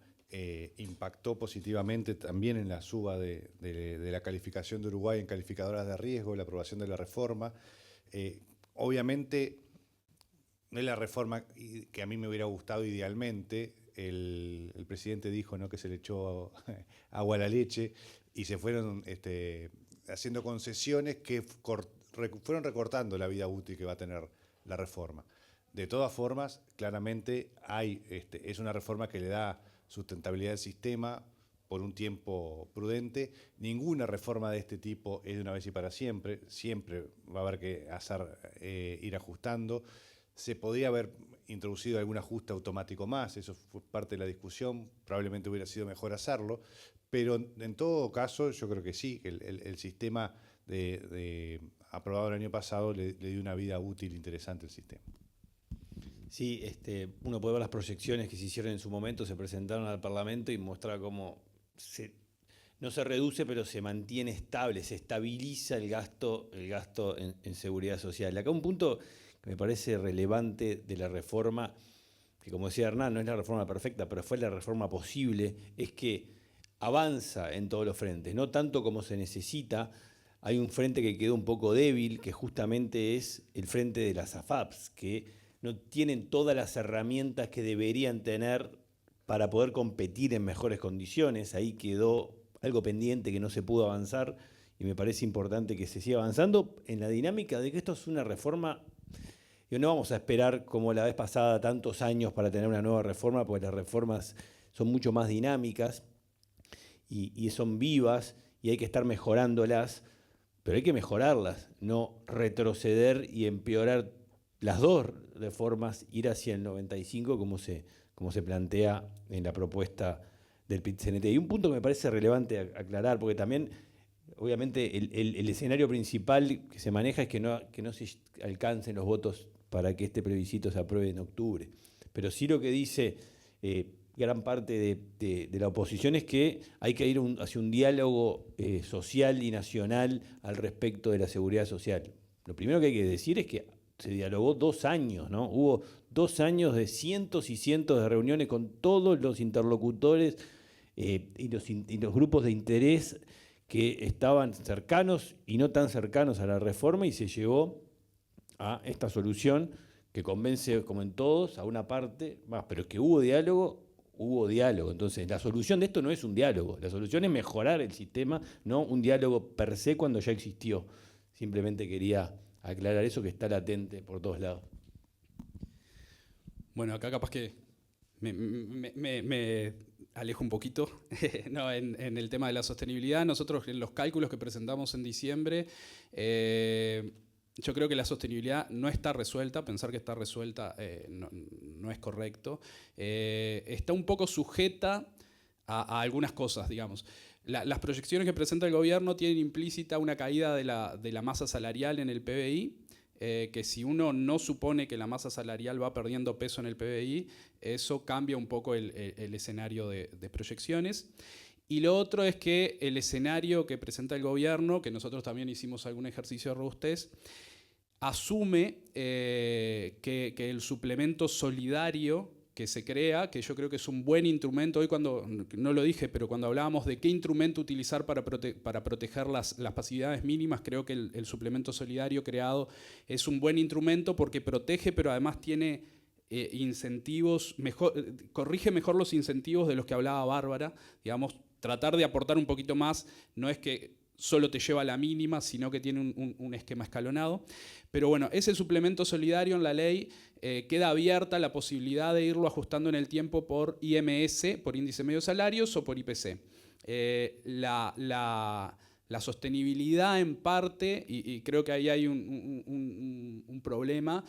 impactó positivamente también en la suba de la calificación de Uruguay en calificadoras de riesgo, la aprobación de la reforma. Obviamente no es la reforma que a mí me hubiera gustado idealmente. El presidente dijo, ¿no?, que se le echó agua a la leche y se fueron haciendo concesiones que fueron recortando la vida útil que va a tener la reforma. De todas formas, claramente es una reforma que le da sustentabilidad al sistema por un tiempo prudente. Ninguna reforma de este tipo es de una vez y para siempre. Siempre va a haber que ir ajustando. Se podría haber introducido algún ajuste automático más, eso fue parte de la discusión, probablemente hubiera sido mejor hacerlo, pero en todo caso yo creo que sí, que el sistema aprobado el año pasado le dio una vida útil interesante al sistema. Sí, uno puede ver las proyecciones que se hicieron en su momento, se presentaron al Parlamento y muestra cómo no se reduce, pero se mantiene estable, se estabiliza el gasto en seguridad social. Acá un punto que me parece relevante de la reforma, que como decía Hernán, no es la reforma perfecta, pero fue la reforma posible, es que avanza en todos los frentes, no tanto como se necesita. Hay un frente que quedó un poco débil, que justamente es el frente de las AFAPs, que no tienen todas las herramientas que deberían tener para poder competir en mejores condiciones. Ahí quedó algo pendiente que no se pudo avanzar y me parece importante que se siga avanzando en la dinámica de que esto es una reforma. Y no vamos a esperar como la vez pasada tantos años para tener una nueva reforma, porque las reformas son mucho más dinámicas y son vivas y hay que estar mejorándolas, pero hay que mejorarlas, no retroceder y empeorar las dos reformas, ir hacia el 95 como se plantea en la propuesta del PIT-CNT. Y un punto que me parece relevante aclarar, porque también, obviamente, el escenario principal que se maneja es que no se alcancen los votos para que este plebiscito se apruebe en octubre. Pero sí lo que dice gran parte de la oposición es que hay que ir hacia un diálogo social y nacional al respecto de la seguridad social. Lo primero que hay que decir es que se dialogó 2 años, ¿no? Hubo 2 años de cientos y cientos de reuniones con todos los interlocutores y los grupos de interés que estaban cercanos y no tan cercanos a la reforma, y se llegó a esta solución que convence, como en todos, a una parte más, pero que hubo diálogo, hubo diálogo. Entonces, la solución de esto no es un diálogo, la solución es mejorar el sistema, no un diálogo per se cuando ya existió. Simplemente quería aclarar eso que está latente por todos lados. Bueno, acá capaz que me alejo un poquito. No, en el tema de la sostenibilidad, nosotros en los cálculos que presentamos en diciembre, yo creo que la sostenibilidad no está resuelta, pensar que está resuelta no es correcto. Está un poco sujeta a algunas cosas, digamos. Las proyecciones que presenta el gobierno tienen implícita una caída de la masa salarial en el PBI, que si uno no supone que la masa salarial va perdiendo peso en el PBI, eso cambia un poco el escenario de proyecciones. Y lo otro es que el escenario que presenta el gobierno, que nosotros también hicimos algún ejercicio de robustez, asume que el suplemento solidario que se crea, que yo creo que es un buen instrumento, hoy cuando, no lo dije, pero cuando hablábamos de qué instrumento utilizar para proteger las pasividades mínimas, creo que el suplemento solidario creado es un buen instrumento porque protege, pero además tiene incentivos, corrige mejor los incentivos de los que hablaba Bárbara, digamos, tratar de aportar un poquito más, no es que solo te lleva a la mínima, sino que tiene un esquema escalonado. Pero bueno, ese suplemento solidario en la ley queda abierta la posibilidad de irlo ajustando en el tiempo por IMS, por índice medio de salarios, o por IPC. La sostenibilidad en parte, y creo que ahí hay un problema,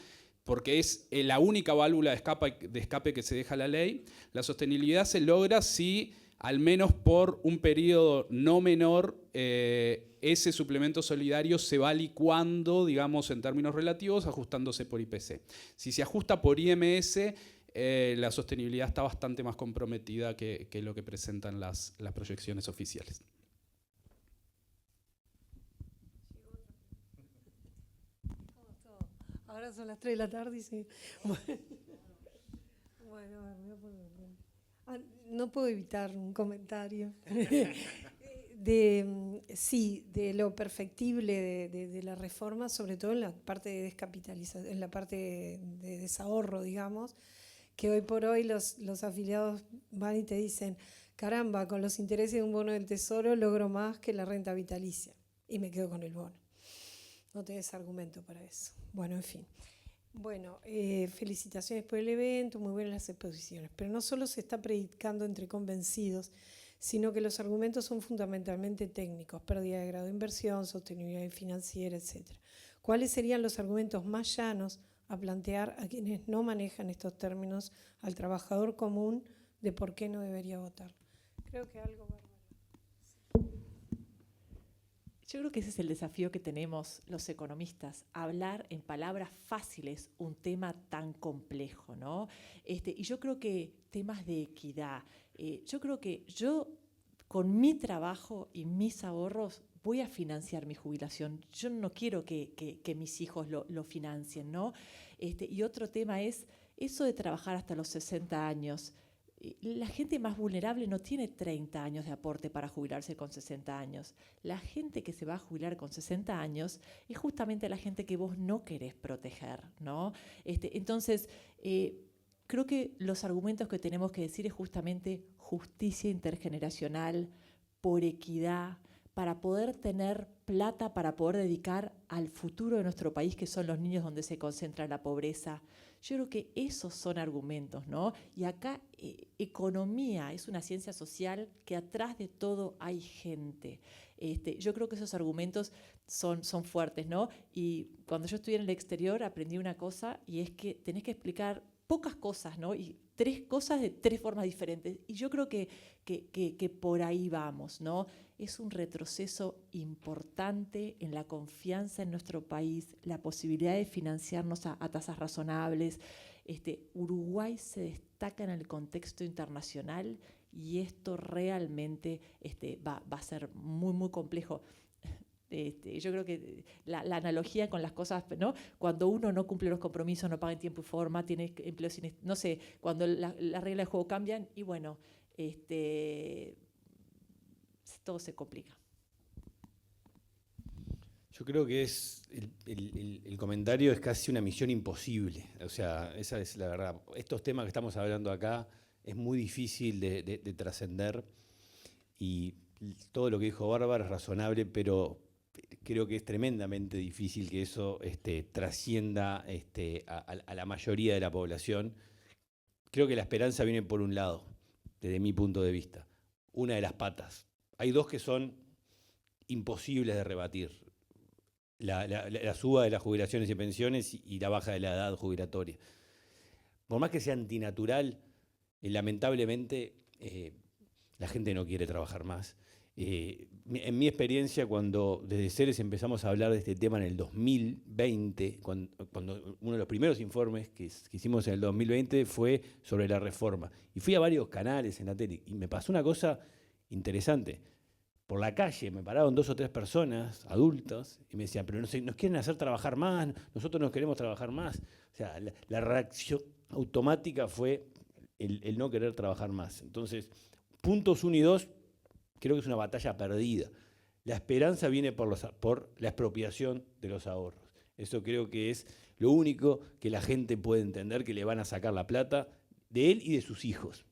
porque es la única válvula de escape que se deja la ley, la sostenibilidad se logra si al menos por un periodo no menor, ese suplemento solidario se va licuando, digamos, en términos relativos, ajustándose por IPC. Si se ajusta por IMS, la sostenibilidad está bastante más comprometida que lo que presentan las proyecciones oficiales. Ahora son las 3 de la tarde y sí. Bueno, a ver, me voy a poner... no puedo evitar un comentario. Sí, de lo perfectible de la reforma, sobre todo en la parte de descapitalización, en la parte de desahorro, digamos, que hoy por hoy los afiliados van y te dicen, caramba, con los intereses de un bono del Tesoro logro más que la renta vitalicia y me quedo con el bono. No tenés argumento para eso. Bueno, en fin. Bueno, felicitaciones por el evento, muy buenas las exposiciones, pero no solo se está predicando entre convencidos, sino que los argumentos son fundamentalmente técnicos, pérdida de grado de inversión, sostenibilidad financiera, etc. ¿Cuáles serían los argumentos más llanos a plantear a quienes no manejan estos términos al trabajador común de por qué no debería votar? Creo que algo... Yo creo que ese es el desafío que tenemos los economistas, hablar en palabras fáciles un tema tan complejo, ¿no? Y yo creo que temas de equidad, yo creo que yo con mi trabajo y mis ahorros voy a financiar mi jubilación. Yo no quiero que mis hijos lo financien, ¿no? Y otro tema es eso de trabajar hasta los 60 años. La gente más vulnerable no tiene 30 años de aporte para jubilarse con 60 años. La gente que se va a jubilar con 60 años es justamente la gente que vos no querés proteger, ¿no? Entonces, creo que los argumentos que tenemos que decir es justamente justicia intergeneracional, por equidad, para poder tener plata, para poder dedicar al futuro de nuestro país, que son los niños donde se concentra la pobreza. Yo creo que esos son argumentos, ¿no? Y acá economía es una ciencia social que atrás de todo hay gente. Yo creo que esos argumentos son fuertes, ¿no? Y cuando yo estudié en el exterior aprendí una cosa, y es que tenés que explicar pocas cosas, ¿no? Y 3 cosas de 3 formas diferentes. Y yo creo que por ahí vamos, ¿no? Es un retroceso importante en la confianza en nuestro país, la posibilidad de financiarnos a tasas razonables. Uruguay se destaca en el contexto internacional y esto realmente va a ser muy, muy complejo. Yo creo que la analogía con las cosas, ¿no? Cuando uno no cumple los compromisos, no paga en tiempo y forma, tiene empleo sin... No sé, cuando las reglas del juego cambian y bueno, todo se complica. Yo creo que el comentario es casi una misión imposible. O sea, esa es la verdad. Estos temas que estamos hablando acá es muy difícil de trascender, y todo lo que dijo Bárbara es razonable, pero creo que es tremendamente difícil que eso trascienda a la mayoría de la población. Creo que la esperanza viene por un lado, desde mi punto de vista. Una de las patas. Hay dos que son imposibles de rebatir. La suba de las jubilaciones y pensiones y la baja de la edad jubilatoria. Por más que sea antinatural, lamentablemente la gente no quiere trabajar más. En mi experiencia, cuando desde Ceres empezamos a hablar de este tema en el 2020, cuando uno de los primeros informes que hicimos en el 2020 fue sobre la reforma. Y fui a varios canales en la tele y me pasó una cosa interesante. Por la calle me pararon 2 o 3 personas, adultos, y me decían, pero nos quieren hacer trabajar más, nosotros nos queremos trabajar más. O sea, la reacción automática fue el no querer trabajar más. Entonces, puntos 1 y 2, creo que es una batalla perdida. La esperanza viene por la expropiación de los ahorros. Eso creo que es lo único que la gente puede entender, que le van a sacar la plata de él y de sus hijos.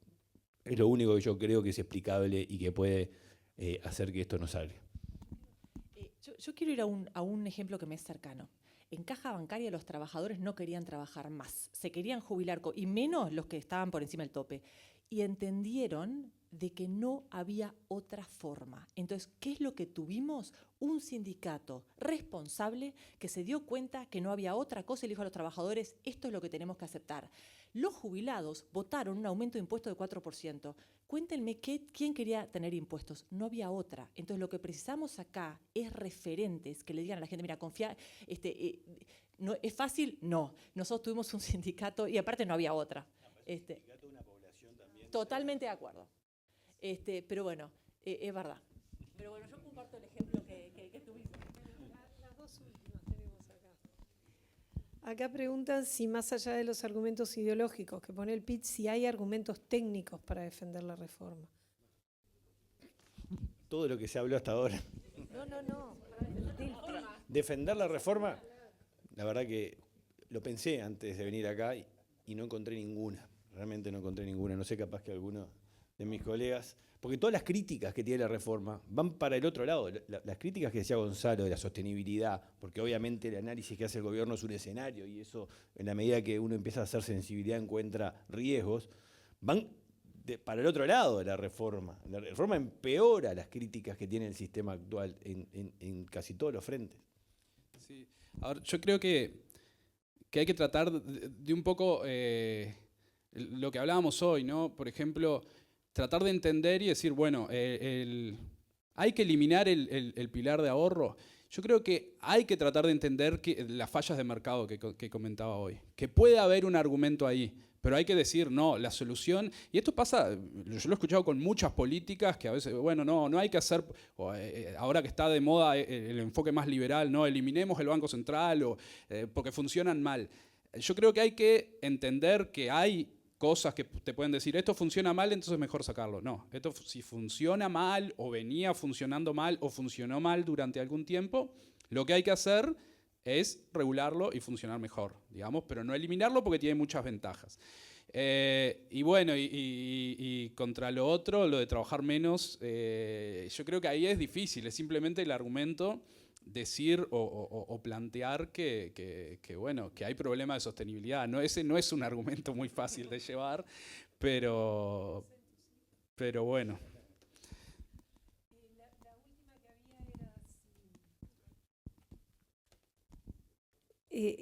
Es lo único que yo creo que es explicable y que puede hacer que esto no salga. Yo quiero ir a un ejemplo que me es cercano. En caja bancaria los trabajadores no querían trabajar más, se querían jubilar, y menos los que estaban por encima del tope. Y entendieron de que no había otra forma. Entonces, ¿qué es lo que tuvimos? Un sindicato responsable que se dio cuenta que no había otra cosa y le dijo a los trabajadores, esto es lo que tenemos que aceptar. Los jubilados votaron un aumento de impuestos de 4%. Cuéntenme quién quería tener impuestos. No había otra. Entonces, lo que precisamos acá es referentes que le digan a la gente, mira, confía, no, ¿es fácil? No. Nosotros tuvimos un sindicato y aparte no había otra. Totalmente de acuerdo. Pero bueno, es verdad. Pero bueno, yo comparto el ejemplo que tuviste. Las dos últimas tenemos acá. Acá preguntan si más allá de los argumentos ideológicos que pone el PIT, si hay argumentos técnicos para defender la reforma. Todo lo que se habló hasta ahora. No. Defender la reforma, la verdad que lo pensé antes de venir acá y no encontré ninguna. Realmente no encontré ninguna. No sé, capaz que alguno de mis colegas, porque todas las críticas que tiene la reforma van para el otro lado. Las críticas que decía Gonzalo de la sostenibilidad, porque obviamente el análisis que hace el gobierno es un escenario y eso, en la medida que uno empieza a hacer sensibilidad, encuentra riesgos, van para el otro lado de la reforma. La reforma empeora las críticas que tiene el sistema actual en casi todos los frentes. Sí. Ahora, yo creo que hay que tratar de un poco lo que hablábamos hoy, ¿no? Por ejemplo, tratar de entender y decir, bueno, hay que eliminar el pilar de ahorro. Yo creo que hay que tratar de entender las fallas de mercado que comentaba hoy. Que puede haber un argumento ahí, pero hay que decir, no, la solución... Y esto pasa, yo lo he escuchado con muchas políticas que a veces, bueno, no hay que hacer... ahora que está de moda el enfoque más liberal, no, eliminemos el Banco Central porque funcionan mal. Yo creo que hay que entender que hay cosas que te pueden decir, esto funciona mal, entonces es mejor sacarlo. No, esto si funciona mal o venía funcionando mal o funcionó mal durante algún tiempo, lo que hay que hacer es regularlo y funcionar mejor, digamos, pero no eliminarlo porque tiene muchas ventajas. Y bueno, y contra lo otro, lo de trabajar menos, yo creo que ahí es difícil, es simplemente el argumento decir o plantear que bueno, que hay problemas de sostenibilidad. No, ese no es un argumento muy fácil de llevar, pero bueno. La última que había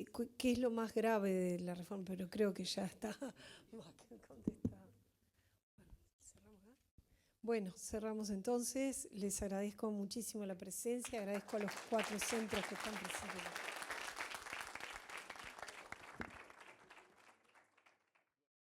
era ¿qué es lo más grave de la reforma? Pero creo que ya está contestado. Bueno, cerramos entonces. Les agradezco muchísimo la presencia, agradezco a los 4 centros que están presentes.